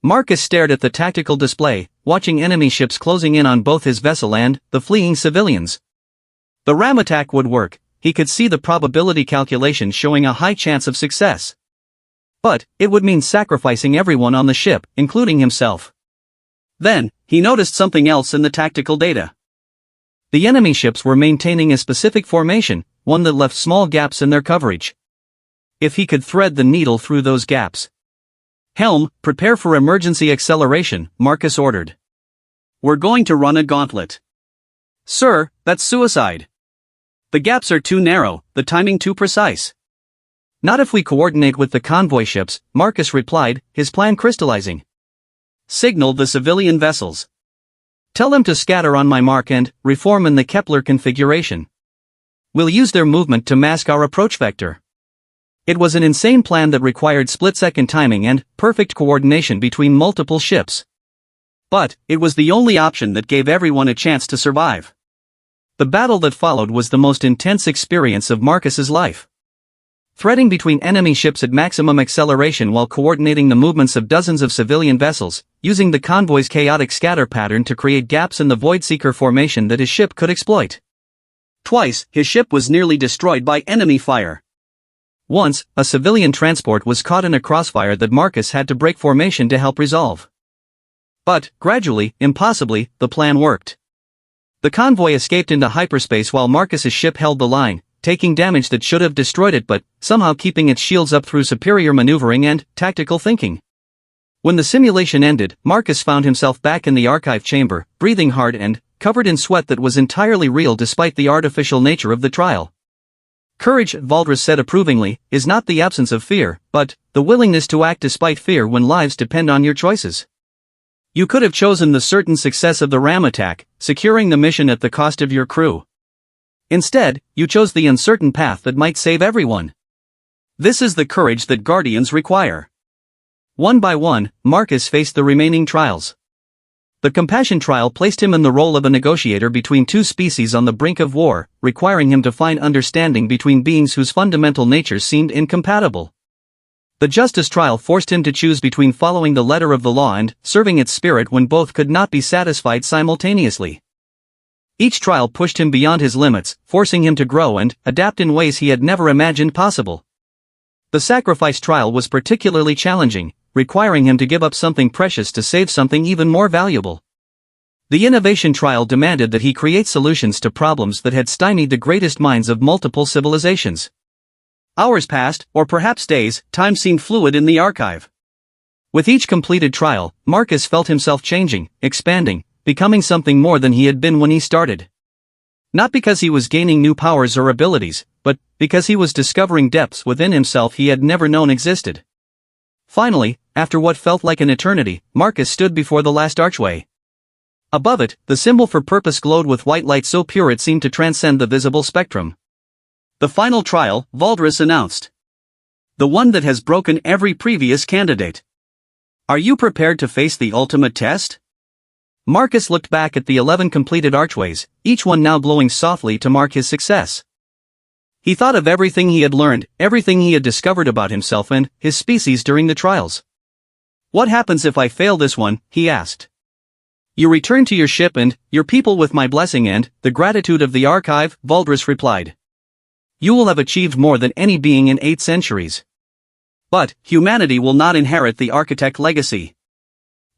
Marcus stared at the tactical display, watching enemy ships closing in on both his vessel and the fleeing civilians. The ram attack would work, he could see the probability calculations showing a high chance of success. But it would mean sacrificing everyone on the ship, including himself. Then, he noticed something else in the tactical data. The enemy ships were maintaining a specific formation, one that left small gaps in their coverage. If he could thread the needle through those gaps. "Helm, prepare for emergency acceleration," Marcus ordered. "We're going to run a gauntlet." "Sir, that's suicide. The gaps are too narrow, the timing too precise." "Not if we coordinate with the convoy ships," Marcus replied, his plan crystallizing. "Signal the civilian vessels. Tell them to scatter on my mark and reform in the Kepler configuration. We'll use their movement to mask our approach vector." It was an insane plan that required split-second timing and perfect coordination between multiple ships. But it was the only option that gave everyone a chance to survive. The battle that followed was the most intense experience of Marcus's life. Threading between enemy ships at maximum acceleration while coordinating the movements of dozens of civilian vessels, using the convoy's chaotic scatter pattern to create gaps in the void-seeker formation that his ship could exploit. Twice, his ship was nearly destroyed by enemy fire. Once, a civilian transport was caught in a crossfire that Marcus had to break formation to help resolve. But, gradually, impossibly, the plan worked. The convoy escaped into hyperspace while Marcus's ship held the line, taking damage that should have destroyed it but somehow keeping its shields up through superior maneuvering and tactical thinking. When the simulation ended, Marcus found himself back in the archive chamber, breathing hard and covered in sweat that was entirely real despite the artificial nature of the trial. "Courage," Valdres said approvingly, "is not the absence of fear, but the willingness to act despite fear when lives depend on your choices. You could have chosen the certain success of the ram attack, securing the mission at the cost of your crew. Instead, you chose the uncertain path that might save everyone. This is the courage that Guardians require." One by one, Marcus faced the remaining trials. The compassion trial placed him in the role of a negotiator between two species on the brink of war, requiring him to find understanding between beings whose fundamental natures seemed incompatible. The justice trial forced him to choose between following the letter of the law and serving its spirit when both could not be satisfied simultaneously. Each trial pushed him beyond his limits, forcing him to grow and adapt in ways he had never imagined possible. The sacrifice trial was particularly challenging, requiring him to give up something precious to save something even more valuable. The innovation trial demanded that he create solutions to problems that had stymied the greatest minds of multiple civilizations. Hours passed, or perhaps days, time seemed fluid in the archive. With each completed trial, Marcus felt himself changing, expanding, becoming something more than he had been when he started. Not because he was gaining new powers or abilities, but because he was discovering depths within himself he had never known existed. Finally, after what felt like an eternity, Marcus stood before the last archway. Above it, the symbol for purpose glowed with white light so pure it seemed to transcend the visible spectrum. "The final trial," Valdres announced. "The one that has broken every previous candidate. Are you prepared to face the ultimate test?" Marcus looked back at the 11 completed archways, each one now glowing softly to mark his success. He thought of everything he had learned, everything he had discovered about himself and his species during the trials. What happens if I fail this one, he asked. You return to your ship and your people with my blessing and the gratitude of the archive, Valdris replied. You will have achieved more than any being in 8 centuries. But humanity will not inherit the architect legacy.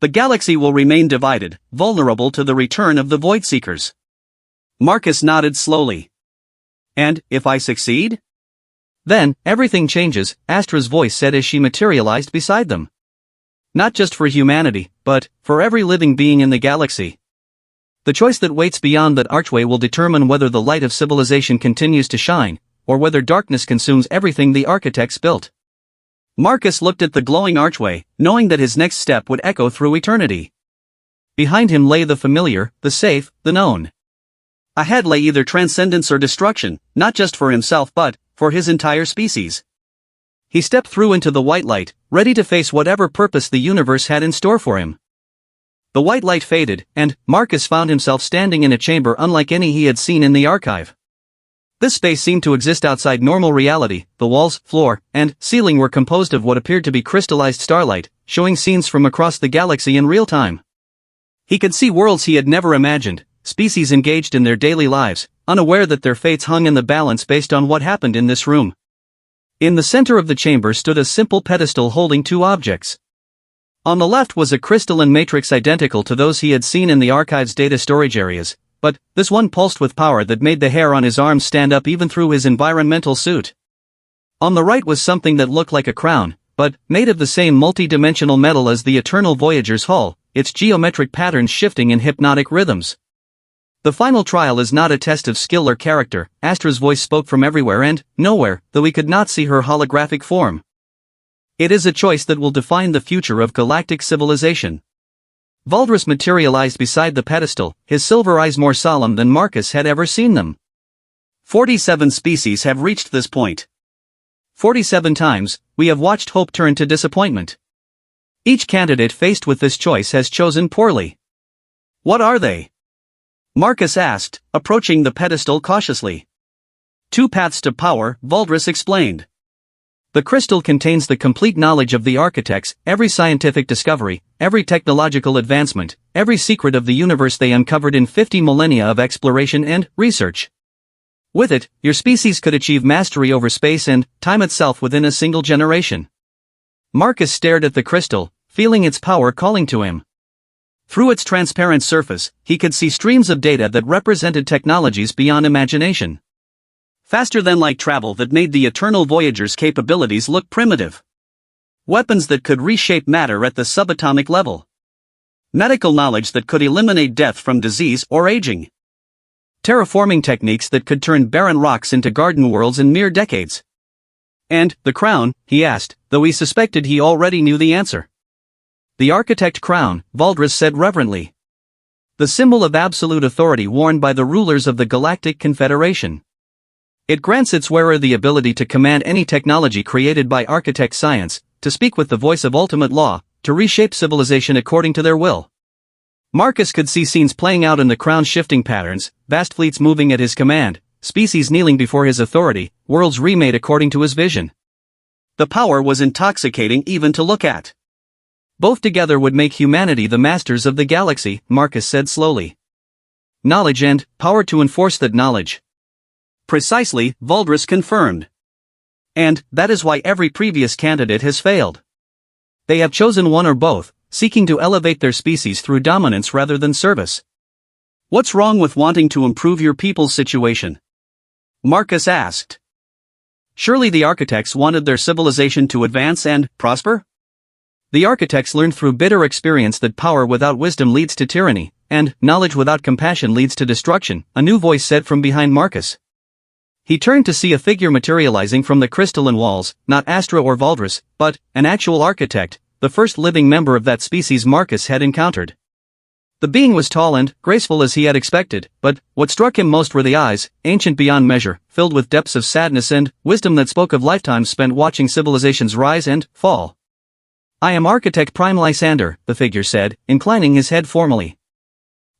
The galaxy will remain divided, vulnerable to the return of the Void Seekers. Marcus nodded slowly. And if I succeed? Then, everything changes, Astra's voice said as she materialized beside them. Not just for humanity, but for every living being in the galaxy. The choice that waits beyond that archway will determine whether the light of civilization continues to shine, or whether darkness consumes everything the architects built. Marcus looked at the glowing archway, knowing that his next step would echo through eternity. Behind him lay the familiar, the safe, the known. Ahead lay either transcendence or destruction, not just for himself but for his entire species. He stepped through into the white light, ready to face whatever purpose the universe had in store for him. The white light faded, and Marcus found himself standing in a chamber unlike any he had seen in the archive. This space seemed to exist outside normal reality. The walls, floor, and ceiling were composed of what appeared to be crystallized starlight, showing scenes from across the galaxy in real time. He could see worlds he had never imagined, species engaged in their daily lives, unaware that their fates hung in the balance based on what happened in this room. In the center of the chamber stood a simple pedestal holding 2 objects. On the left was a crystalline matrix identical to those he had seen in the archive's data storage areas, but this one pulsed with power that made the hair on his arms stand up even through his environmental suit. On the right was something that looked like a crown, but made of the same multi-dimensional metal as the Eternal Voyager's hull, its geometric patterns shifting in hypnotic rhythms. The final trial is not a test of skill or character, Astra's voice spoke from everywhere and nowhere, though he could not see her holographic form. It is a choice that will define the future of galactic civilization. Valdris materialized beside the pedestal, his silver eyes more solemn than Marcus had ever seen them. 47 species have reached this point. 47 times, we have watched hope turn to disappointment. Each candidate faced with this choice has chosen poorly. What are they? Marcus asked, approaching the pedestal cautiously. 2 paths to power, Valdris explained. The crystal contains the complete knowledge of the architects, every scientific discovery, every technological advancement, every secret of the universe they uncovered in 50 millennia of exploration and research. With it, your species could achieve mastery over space and time itself within a single generation. Marcus stared at the crystal, feeling its power calling to him. Through its transparent surface, he could see streams of data that represented technologies beyond imagination. Faster than light travel that made the Eternal Voyager's capabilities look primitive. Weapons that could reshape matter at the subatomic level. Medical knowledge that could eliminate death from disease or aging. Terraforming techniques that could turn barren rocks into garden worlds in mere decades. And the crown, he asked, though he suspected he already knew the answer. The architect crown, Valdris said reverently. The symbol of absolute authority worn by the rulers of the Galactic Confederation. It grants its wearer the ability to command any technology created by architect science, to speak with the voice of ultimate law, to reshape civilization according to their will. Marcus could see scenes playing out in the crown's shifting patterns, vast fleets moving at his command, species kneeling before his authority, worlds remade according to his vision. The power was intoxicating even to look at. Both together would make humanity the masters of the galaxy, Marcus said slowly. Knowledge and power to enforce that knowledge. Precisely, Valdris confirmed. And that is why every previous candidate has failed. They have chosen one or both, seeking to elevate their species through dominance rather than service. What's wrong with wanting to improve your people's situation? Marcus asked. Surely the architects wanted their civilization to advance and prosper? The architects learned through bitter experience that power without wisdom leads to tyranny, and knowledge without compassion leads to destruction, a new voice said from behind Marcus. He turned to see a figure materializing from the crystalline walls, not Astra or Valdris, but an actual architect, the first living member of that species Marcus had encountered. The being was tall and graceful as he had expected, but what struck him most were the eyes, ancient beyond measure, filled with depths of sadness and wisdom that spoke of lifetimes spent watching civilizations rise and fall. I am Architect Prime Lysander, the figure said, inclining his head formally.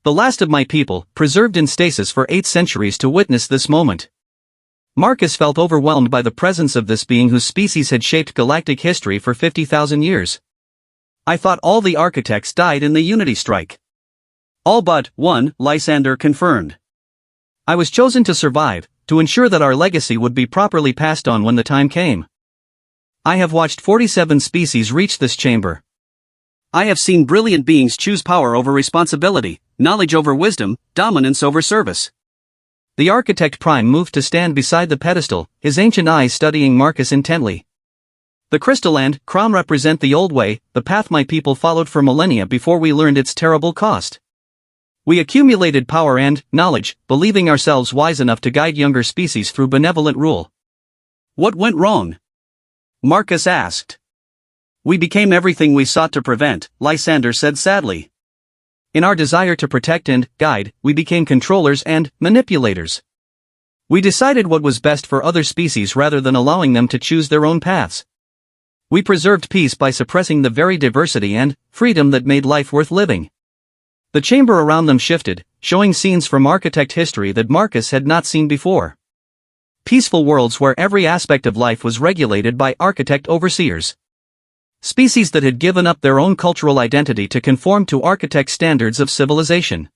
The last of my people, preserved in stasis for 8 centuries to witness this moment. Marcus felt overwhelmed by the presence of this being whose species had shaped galactic history for 50,000 years. I thought all the architects died in the Unity Strike. All but one, Lysander confirmed. I was chosen to survive, to ensure that our legacy would be properly passed on when the time came. I have watched 47 species reach this chamber. I have seen brilliant beings choose power over responsibility, knowledge over wisdom, dominance over service. The Architect Prime moved to stand beside the pedestal, his ancient eyes studying Marcus intently. The crystal and crown represent the old way, the path my people followed for millennia before we learned its terrible cost. We accumulated power and knowledge, believing ourselves wise enough to guide younger species through benevolent rule. What went wrong? Marcus asked. We became everything we sought to prevent, Lysander said sadly. In our desire to protect and guide, we became controllers and manipulators. We decided what was best for other species rather than allowing them to choose their own paths. We preserved peace by suppressing the very diversity and freedom that made life worth living. The chamber around them shifted, showing scenes from architect history that Marcus had not seen before. Peaceful worlds where every aspect of life was regulated by architect overseers. Species that had given up their own cultural identity to conform to architect standards of civilization.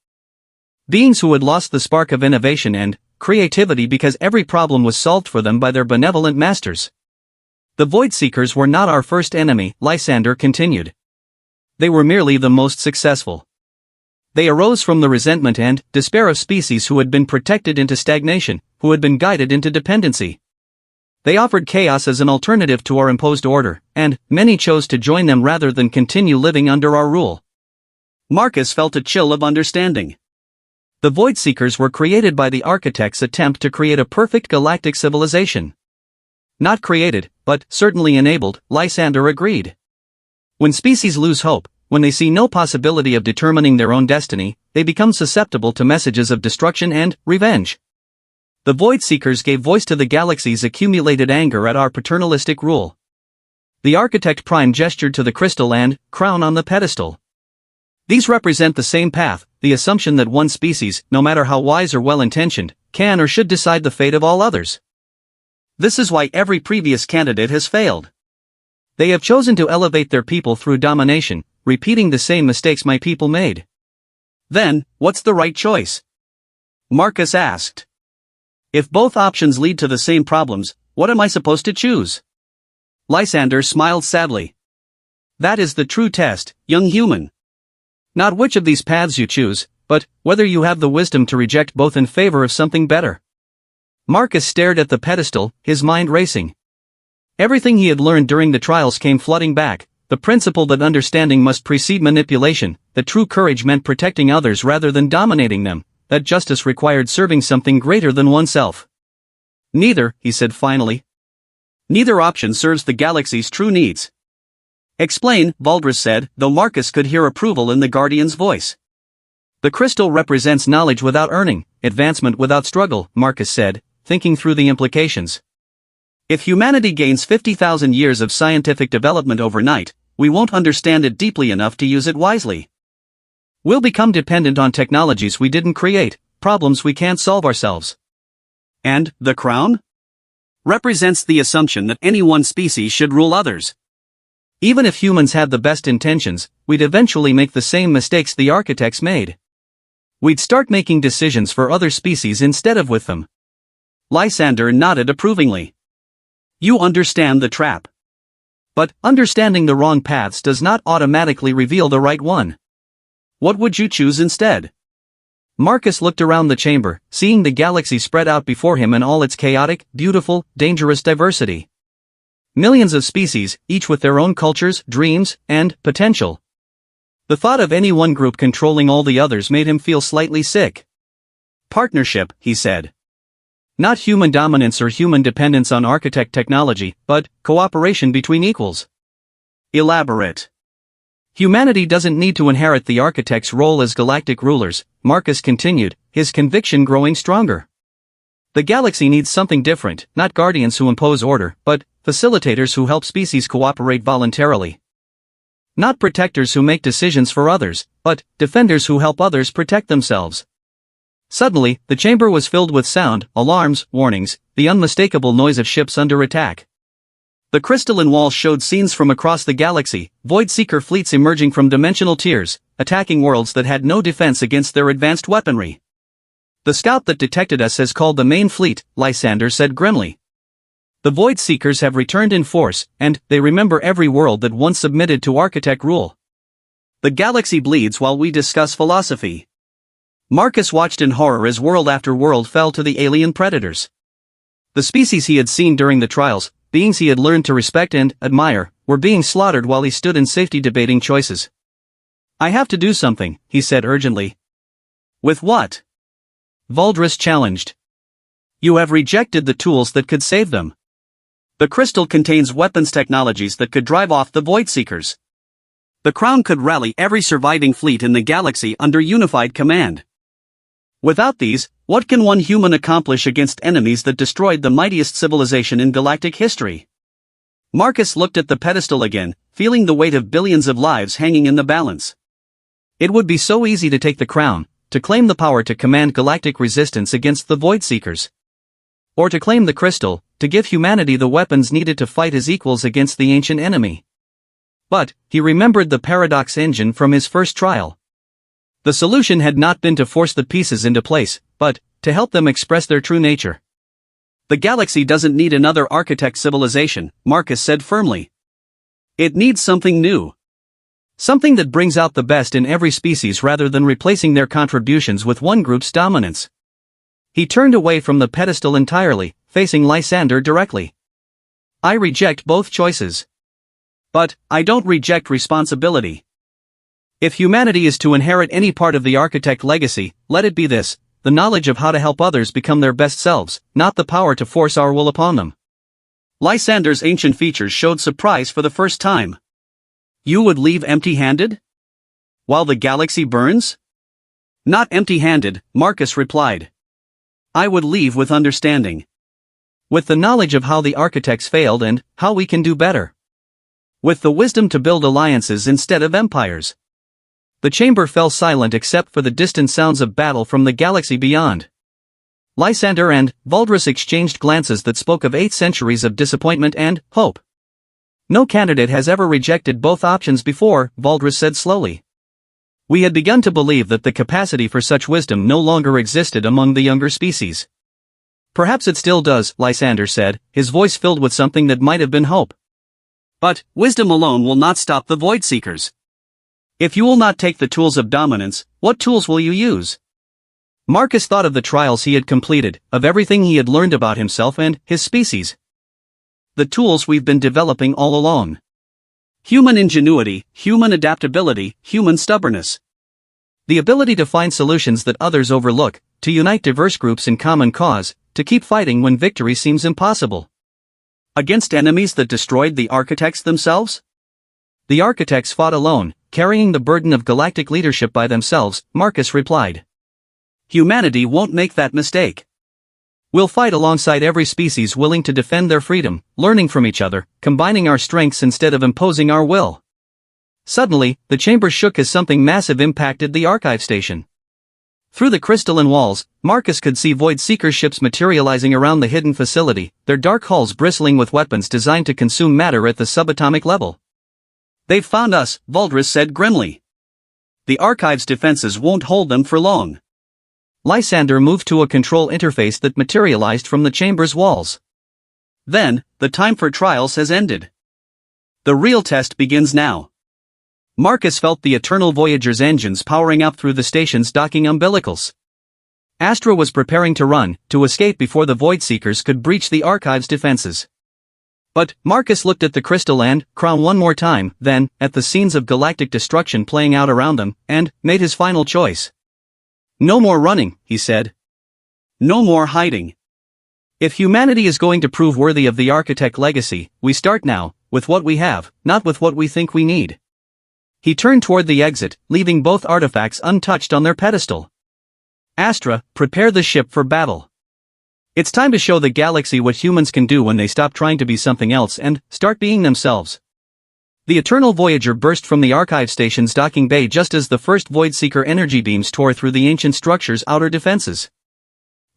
Beings who had lost the spark of innovation and creativity because every problem was solved for them by their benevolent masters. The Void Seekers were not our first enemy, Lysander continued. They were merely the most successful. They arose from the resentment and despair of species who had been protected into stagnation, who had been guided into dependency. They offered chaos as an alternative to our imposed order, and many chose to join them rather than continue living under our rule. Marcus felt a chill of understanding. The Void Seekers were created by the architect's attempt to create a perfect galactic civilization. Not created, but certainly enabled, Lysander agreed. When species lose hope, when they see no possibility of determining their own destiny, they become susceptible to messages of destruction and revenge. The Void Seekers gave voice to the galaxy's accumulated anger at our paternalistic rule. The Architect Prime gestured to the crystal and crown on the pedestal. These represent the same path, the assumption that one species, no matter how wise or well-intentioned, can or should decide the fate of all others. This is why every previous candidate has failed. They have chosen to elevate their people through domination, repeating the same mistakes my people made. Then, what's the right choice? Marcus asked. If both options lead to the same problems, what am I supposed to choose? Lysander smiled sadly. That is the true test, young human. Not which of these paths you choose, but whether you have the wisdom to reject both in favor of something better. Marcus stared at the pedestal, his mind racing. Everything he had learned during the trials came flooding back, the principle that understanding must precede manipulation, that true courage meant protecting others rather than dominating them, that justice required serving something greater than oneself. Neither, he said finally. Neither option serves the galaxy's true needs. Explain, Valdris said, though Marcus could hear approval in the Guardian's voice. The crystal represents knowledge without earning, advancement without struggle, Marcus said, thinking through the implications. If humanity gains 50,000 years of scientific development overnight, we won't understand it deeply enough to use it wisely. We'll become dependent on technologies we didn't create, problems we can't solve ourselves. And the crown? Represents the assumption that any one species should rule others. Even if humans had the best intentions, we'd eventually make the same mistakes the architects made. We'd start making decisions for other species instead of with them. Lysander nodded approvingly. You understand the trap. But understanding the wrong paths does not automatically reveal the right one. What would you choose instead? Marcus looked around the chamber, seeing the galaxy spread out before him in all its chaotic, beautiful, dangerous diversity. Millions of species, each with their own cultures, dreams, and potential. The thought of any one group controlling all the others made him feel slightly sick. Partnership, he said. Not human dominance or human dependence on architect technology, but cooperation between equals. Elaborate. Humanity doesn't need to inherit the architect's role as galactic rulers, Marcus continued, his conviction growing stronger. The galaxy needs something different, not guardians who impose order, but facilitators who help species cooperate voluntarily. Not protectors who make decisions for others, but defenders who help others protect themselves. Suddenly, the chamber was filled with sound, alarms, warnings, the unmistakable noise of ships under attack. The crystalline walls showed scenes from across the galaxy, void seeker fleets emerging from dimensional tiers, attacking worlds that had no defense against their advanced weaponry. "The scout that detected us has called the main fleet," Lysander said grimly. "The void seekers have returned in force, and they remember every world that once submitted to architect rule. The galaxy bleeds while we discuss philosophy." Marcus watched in horror as world after world fell to the alien predators. The species he had seen during the trials, beings he had learned to respect and admire, were being slaughtered while he stood in safety debating choices. "I have to do something," he said urgently. "With what?" Valdris challenged. "You have rejected the tools that could save them. The crystal contains weapons technologies that could drive off the Void Seekers. The Crown could rally every surviving fleet in the galaxy under unified command. Without these, what can one human accomplish against enemies that destroyed the mightiest civilization in galactic history?" Marcus looked at the pedestal again, feeling the weight of billions of lives hanging in the balance. It would be so easy to take the crown, to claim the power to command galactic resistance against the Void Seekers. Or to claim the crystal, to give humanity the weapons needed to fight as equals against the ancient enemy. But, he remembered the paradox engine from his first trial. The solution had not been to force the pieces into place, but to help them express their true nature. "The galaxy doesn't need another architect civilization," Marcus said firmly. "It needs something new. Something that brings out the best in every species rather than replacing their contributions with one group's dominance." He turned away from the pedestal entirely, facing Lysander directly. "I reject both choices. But I don't reject responsibility. If humanity is to inherit any part of the architect legacy, let it be this: the knowledge of how to help others become their best selves, not the power to force our will upon them." Lysander's ancient features showed surprise for the first time. "You would leave empty-handed? While the galaxy burns?" "Not empty-handed," Marcus replied. "I would leave with understanding. With the knowledge of how the architects failed and how we can do better. With the wisdom to build alliances instead of empires." The chamber fell silent except for the distant sounds of battle from the galaxy beyond. Lysander and Valdris exchanged glances that spoke of 8 centuries of disappointment and hope. "No candidate has ever rejected both options before," Valdris said slowly. "We had begun to believe that the capacity for such wisdom no longer existed among the younger species." "Perhaps it still does," Lysander said, his voice filled with something that might have been hope. "But wisdom alone will not stop the Void Seekers. If you will not take the tools of dominance, what tools will you use?" Marcus thought of the trials he had completed, of everything he had learned about himself and his species. "The tools we've been developing all along. Human ingenuity, human adaptability, human stubbornness. The ability to find solutions that others overlook, to unite diverse groups in common cause, to keep fighting when victory seems impossible. Against enemies that destroyed the architects themselves? The architects fought alone, carrying the burden of galactic leadership by themselves," Marcus replied. "Humanity won't make that mistake. We'll fight alongside every species willing to defend their freedom, learning from each other, combining our strengths instead of imposing our will." Suddenly, the chamber shook as something massive impacted the archive station. Through the crystalline walls, Marcus could see Void Seeker ships materializing around the hidden facility, their dark hulls bristling with weapons designed to consume matter at the subatomic level. "They've found us," Valdris said grimly. "The archive's defenses won't hold them for long." Lysander moved to a control interface that materialized from the chamber's walls. "Then, the time for trials has ended. The real test begins now." Marcus felt the Eternal Voyager's engines powering up through the station's docking umbilicals. Astra was preparing to run, to escape before the Void Seekers could breach the archive's defenses. But Marcus looked at the crystal and crown one more time, then at the scenes of galactic destruction playing out around them, and made his final choice. "No more running," he said. "No more hiding. If humanity is going to prove worthy of the architect legacy, we start now, with what we have, not with what we think we need." He turned toward the exit, leaving both artifacts untouched on their pedestal. "Astra, prepare the ship for battle. It's time to show the galaxy what humans can do when they stop trying to be something else and start being themselves." The Eternal Voyager burst from the archive station's docking bay just as the first Voidseeker energy beams tore through the ancient structure's outer defenses.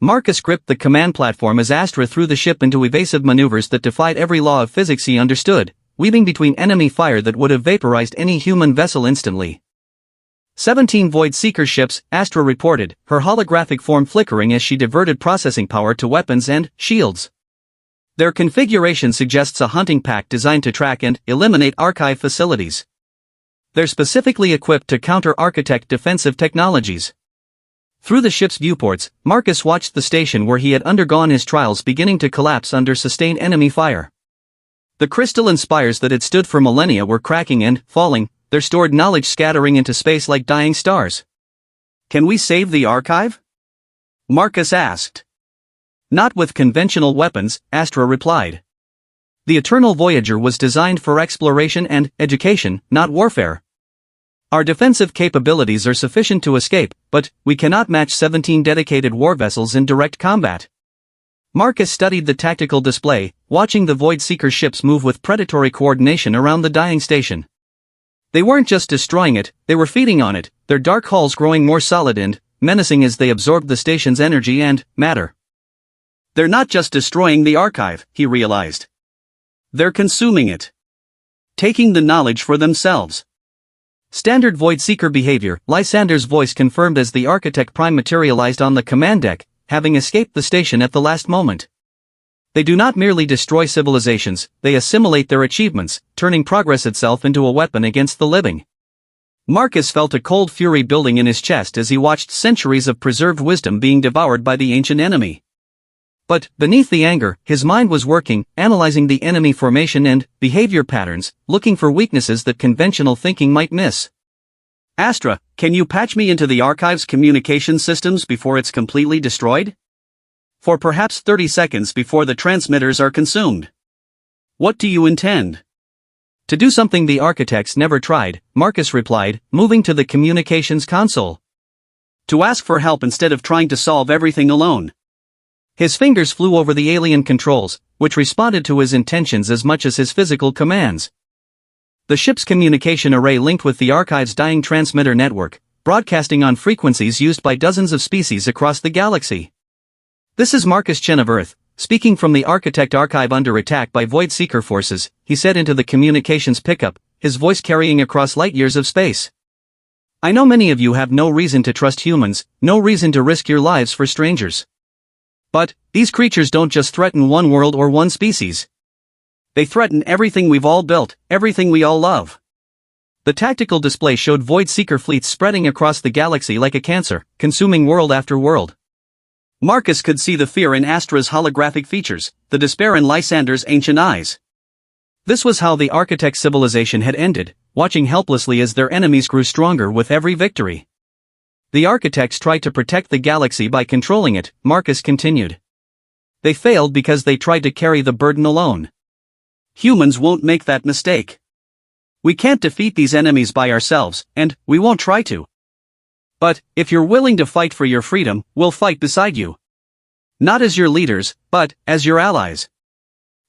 Marcus gripped the command platform as Astra threw the ship into evasive maneuvers that defied every law of physics he understood, weaving between enemy fire that would have vaporized any human vessel instantly. 17 Voidseeker ships, Astra reported, her holographic form flickering as she diverted processing power to weapons and shields. Their configuration suggests a hunting pack designed to track and eliminate archive facilities. They're specifically equipped to counter-architect defensive technologies. Through the ship's viewports, Marcus watched the station where he had undergone his trials beginning to collapse under sustained enemy fire. The crystalline spires that had stood for millennia were cracking and falling, their stored knowledge scattering into space like dying stars. "Can we save the archive?" Marcus asked. "Not with conventional weapons," Astra replied. "The Eternal Voyager was designed for exploration and education, not warfare. Our defensive capabilities are sufficient to escape, but we cannot match 17 dedicated war vessels in direct combat." Marcus studied the tactical display, watching the Voidseeker ships move with predatory coordination around the dying station. They weren't just destroying it, they were feeding on it, their dark hulls growing more solid and menacing as they absorbed the station's energy and matter. "They're not just destroying the archive," he realized. "They're consuming it. Taking the knowledge for themselves." Standard Voidseeker behavior, Lysander's voice confirmed as the Architect Prime materialized on the command deck, having escaped the station at the last moment. They do not merely destroy civilizations, they assimilate their achievements, turning progress itself into a weapon against the living. Marcus felt a cold fury building in his chest as he watched centuries of preserved wisdom being devoured by the ancient enemy. But, beneath the anger, his mind was working, analyzing the enemy formation and behavior patterns, looking for weaknesses that conventional thinking might miss. "Astra, can you patch me into the archive's communication systems before it's completely destroyed? For perhaps 30 seconds before the transmitters are consumed." "What do you intend?" "To do something the architects never tried," Marcus replied, moving to the communications console. "To ask for help instead of trying to solve everything alone." His fingers flew over the alien controls, which responded to his intentions as much as his physical commands. The ship's communication array linked with the archive's dying transmitter network, broadcasting on frequencies used by dozens of species across the galaxy. "This is Marcus Chen of Earth, speaking from the Architect Archive under attack by Voidseeker forces," he said into the communications pickup, his voice carrying across light years of space. "I know many of you have no reason to trust humans, no reason to risk your lives for strangers. But, these creatures don't just threaten one world or one species. They threaten everything we've all built, everything we all love." The tactical display showed Voidseeker fleets spreading across the galaxy like a cancer, consuming world after world. Marcus could see the fear in Astra's holographic features, the despair in Lysander's ancient eyes. This was how the Architect civilization had ended, watching helplessly as their enemies grew stronger with every victory. "The Architects tried to protect the galaxy by controlling it," Marcus continued. "They failed because they tried to carry the burden alone. Humans won't make that mistake. We can't defeat these enemies by ourselves, and we won't try to. But, if you're willing to fight for your freedom, we'll fight beside you. Not as your leaders, but as your allies."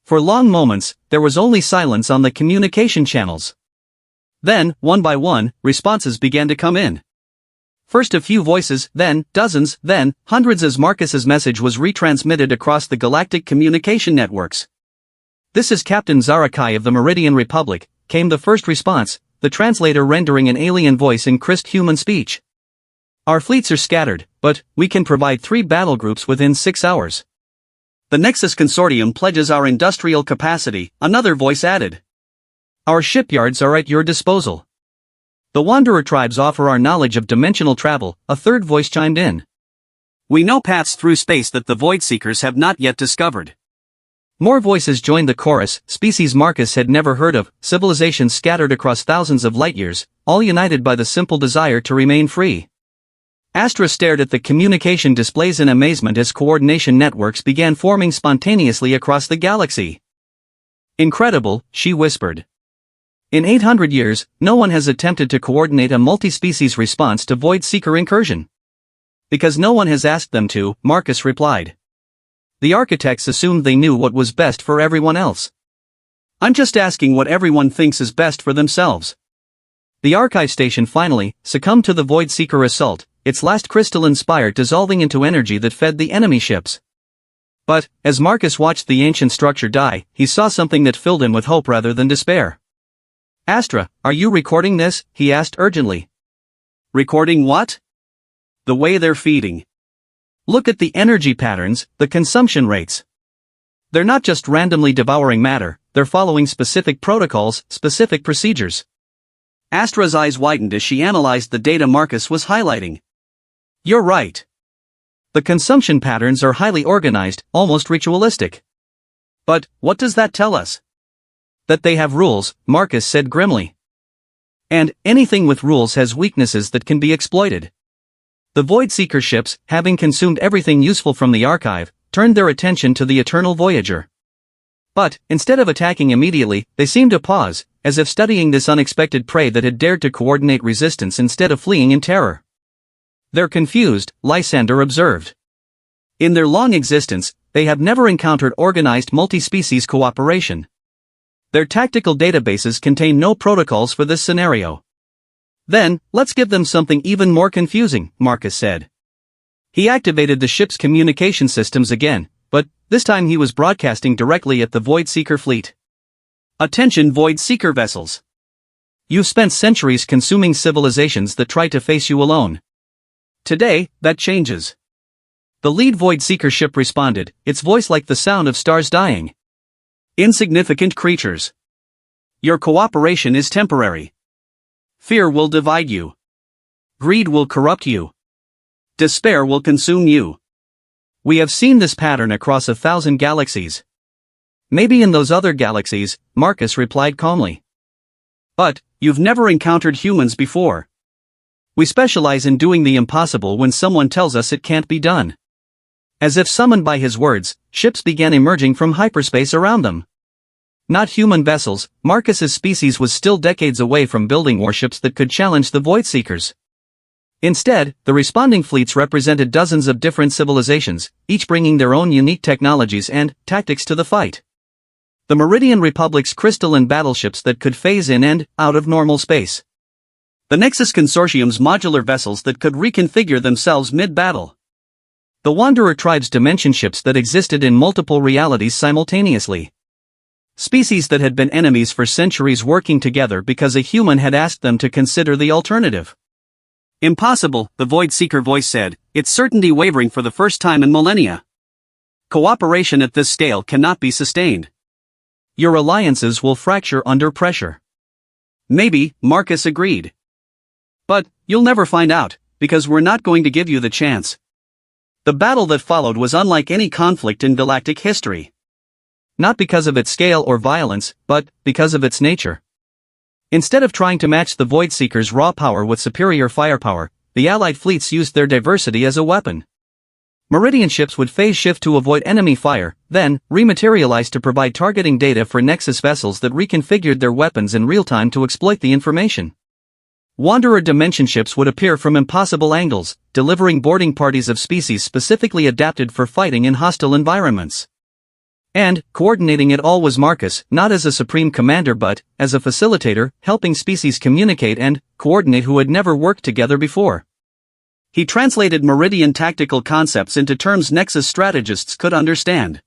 For long moments, there was only silence on the communication channels. Then, one by one, responses began to come in. First a few voices, then dozens, then hundreds as Marcus's message was retransmitted across the galactic communication networks. "This is Captain Zarakai of the Meridian Republic," came the first response, the translator rendering an alien voice in crisp human speech. "Our fleets are scattered, but we can provide 3 battle groups within 6 hours. The Nexus Consortium pledges our industrial capacity," another voice added. "Our shipyards are at your disposal. The Wanderer tribes offer our knowledge of dimensional travel," a third voice chimed in. "We know paths through space that the Voidseekers have not yet discovered." More voices joined the chorus, species Marcus had never heard of, civilizations scattered across thousands of light-years, all united by the simple desire to remain free. Astra stared at the communication displays in amazement as coordination networks began forming spontaneously across the galaxy. "Incredible," she whispered. "In 800 years, no one has attempted to coordinate a multi-species response to Voidseeker incursion." "Because no one has asked them to," Marcus replied. "The Architects assumed they knew what was best for everyone else. I'm just asking what everyone thinks is best for themselves. The archive station finally succumbed to the Void Seeker assault, its last crystalline spire dissolving into energy that fed the enemy ships. But, as Marcus watched the ancient structure die, he saw something that filled him with hope rather than despair. Astra, are you recording this? He asked urgently. Recording what? The way they're feeding. Look at the energy patterns, the consumption rates. They're not just randomly devouring matter, they're following specific protocols, specific procedures. Astra's eyes widened as she analyzed the data Marcus was highlighting. You're right. The consumption patterns are highly organized, almost ritualistic. But, what does that tell us? That they have rules, Marcus said grimly. And, anything with rules has weaknesses that can be exploited. The Void Seeker ships, having consumed everything useful from the archive, turned their attention to the Eternal Voyager. But, instead of attacking immediately, they seemed to pause, as if studying this unexpected prey that had dared to coordinate resistance instead of fleeing in terror. They're confused, Lysander observed. In their long existence, they have never encountered organized multi-species cooperation. Their tactical databases contain no protocols for this scenario. Then, let's give them something even more confusing, Marcus said. He activated the ship's communication systems again, but, this time he was broadcasting directly at the Void Seeker fleet. Attention Void Seeker vessels. You've spent centuries consuming civilizations that try to face you alone. Today, that changes. The lead Void Seeker ship responded, its voice like the sound of stars dying. Insignificant creatures. Your cooperation is temporary. Fear will divide you. Greed will corrupt you. Despair will consume you. We have seen this pattern across 1,000 galaxies. Maybe in those other galaxies, Marcus replied calmly. But, you've never encountered humans before. We specialize in doing the impossible when someone tells us it can't be done. As if summoned by his words, ships began emerging from hyperspace around them. Not human vessels, Marcus's species was still decades away from building warships that could challenge the Void Seekers. Instead, the responding fleets represented dozens of different civilizations, each bringing their own unique technologies and tactics to the fight. The Meridian Republic's crystalline battleships that could phase in and out of normal space. The Nexus Consortium's modular vessels that could reconfigure themselves mid-battle. The Wanderer Tribe's dimension ships that existed in multiple realities simultaneously. Species that had been enemies for centuries working together because a human had asked them to consider the alternative. Impossible, the Void Seeker voice said, its certainty wavering for the first time in millennia. Cooperation at this scale cannot be sustained. Your alliances will fracture under pressure. Maybe, Marcus agreed. But, you'll never find out, because we're not going to give you the chance. The battle that followed was unlike any conflict in galactic history. Not because of its scale or violence, but because of its nature. Instead of trying to match the Void Seekers' raw power with superior firepower, the Allied fleets used their diversity as a weapon. Meridian ships would phase shift to avoid enemy fire, then, rematerialize to provide targeting data for Nexus vessels that reconfigured their weapons in real time to exploit the information. Wanderer dimension ships would appear from impossible angles, delivering boarding parties of species specifically adapted for fighting in hostile environments. And, coordinating it all was Marcus, not as a supreme commander but, as a facilitator, helping species communicate and coordinate who had never worked together before. He translated Meridian tactical concepts into terms Nexus strategists could understand.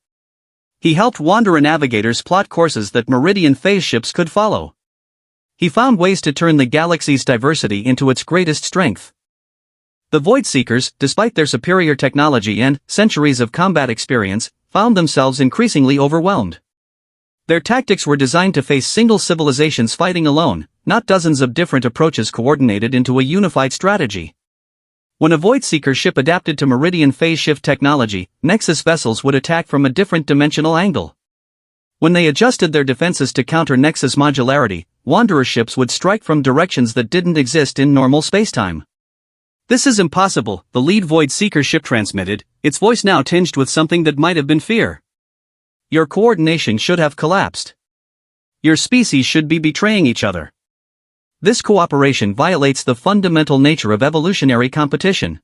He helped Wanderer navigators plot courses that Meridian phase ships could follow. He found ways to turn the galaxy's diversity into its greatest strength. The Void Seekers, despite their superior technology and centuries of combat experience, found themselves increasingly overwhelmed. Their tactics were designed to face single civilizations fighting alone, not dozens of different approaches coordinated into a unified strategy. When a Void Seeker ship adapted to Meridian phase shift technology, Nexus vessels would attack from a different dimensional angle. When they adjusted their defenses to counter Nexus modularity, Wanderer ships would strike from directions that didn't exist in normal spacetime. This is impossible, the lead Void Seeker ship transmitted, its voice now tinged with something that might have been fear. Your coordination should have collapsed. Your species should be betraying each other. This cooperation violates the fundamental nature of evolutionary competition.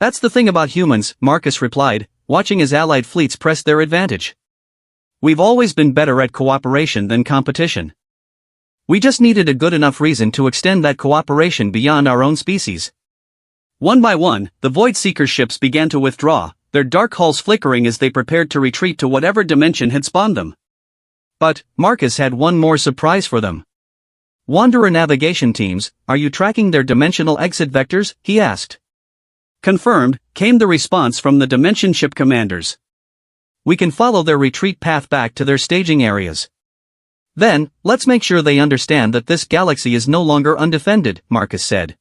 That's the thing about humans, Marcus replied, watching his allied fleets press their advantage. We've always been better at cooperation than competition. We just needed a good enough reason to extend that cooperation beyond our own species. One by one, the Void Seeker ships began to withdraw, their dark hulls flickering as they prepared to retreat to whatever dimension had spawned them. But Marcus had one more surprise for them. Wanderer navigation teams, are you tracking their dimensional exit vectors? He asked. Confirmed, came the response from the Dimension ship commanders. We can follow their retreat path back to their staging areas. Then, let's make sure they understand that this galaxy is no longer undefended, Marcus said.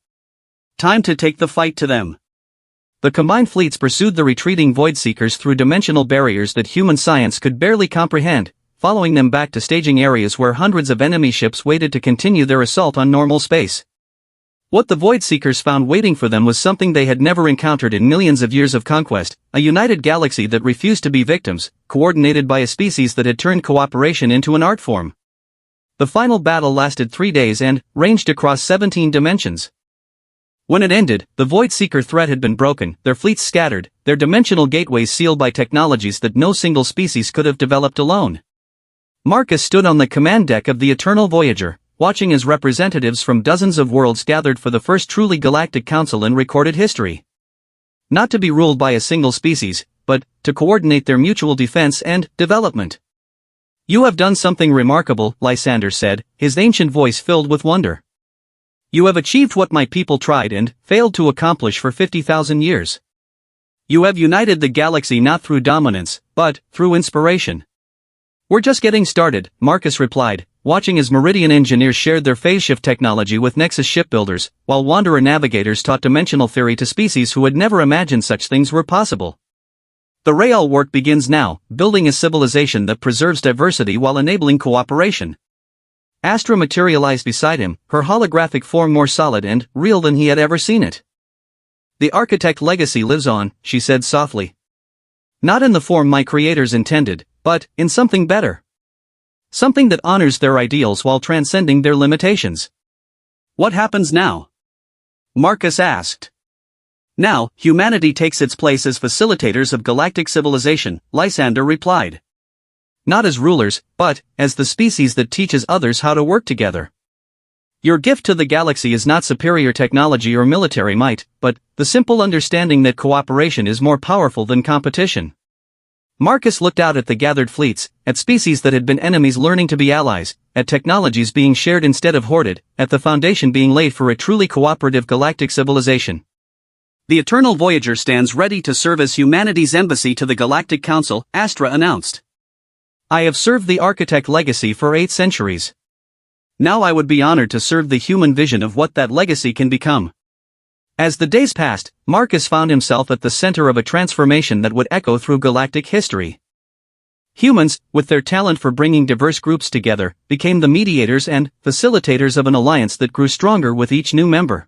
Time to take the fight to them. The combined fleets pursued the retreating Void Seekers through dimensional barriers that human science could barely comprehend, following them back to staging areas where hundreds of enemy ships waited to continue their assault on normal space. What the Void Seekers found waiting for them was something they had never encountered in millions of years of conquest, a united galaxy that refused to be victims, coordinated by a species that had turned cooperation into an art form. The final battle lasted 3 days and ranged across 17 dimensions. When it ended, the Void Seeker threat had been broken, their fleets scattered, their dimensional gateways sealed by technologies that no single species could have developed alone. Marcus stood on the command deck of the Eternal Voyager, watching as representatives from dozens of worlds gathered for the first truly galactic council in recorded history. Not to be ruled by a single species, but to coordinate their mutual defense and development. You have done something remarkable, Lysander said, his ancient voice filled with wonder. You have achieved what my people tried and failed to accomplish for 50,000 years. You have united the galaxy not through dominance, but through inspiration. We're just getting started, Marcus replied, watching as Meridian engineers shared their phase shift technology with Nexus shipbuilders, while Wanderer navigators taught dimensional theory to species who had never imagined such things were possible. The real work begins now, building a civilization that preserves diversity while enabling cooperation. Astra materialized beside him, her holographic form more solid and real than he had ever seen it. The architect legacy lives on, she said softly. Not in the form my creators intended, but in something better. Something that honors their ideals while transcending their limitations. What happens now? Marcus asked. Now, humanity takes its place as facilitators of galactic civilization, Lysander replied. Not as rulers, but as the species that teaches others how to work together. Your gift to the galaxy is not superior technology or military might, but the simple understanding that cooperation is more powerful than competition. Marcus looked out at the gathered fleets, at species that had been enemies learning to be allies, at technologies being shared instead of hoarded, at the foundation being laid for a truly cooperative galactic civilization. The Eternal Voyager stands ready to serve as humanity's embassy to the Galactic Council, Astra announced. I have served the architect legacy for 8 centuries. Now I would be honored to serve the human vision of what that legacy can become. As the days passed, Marcus found himself at the center of a transformation that would echo through galactic history. Humans, with their talent for bringing diverse groups together, became the mediators and facilitators of an alliance that grew stronger with each new member.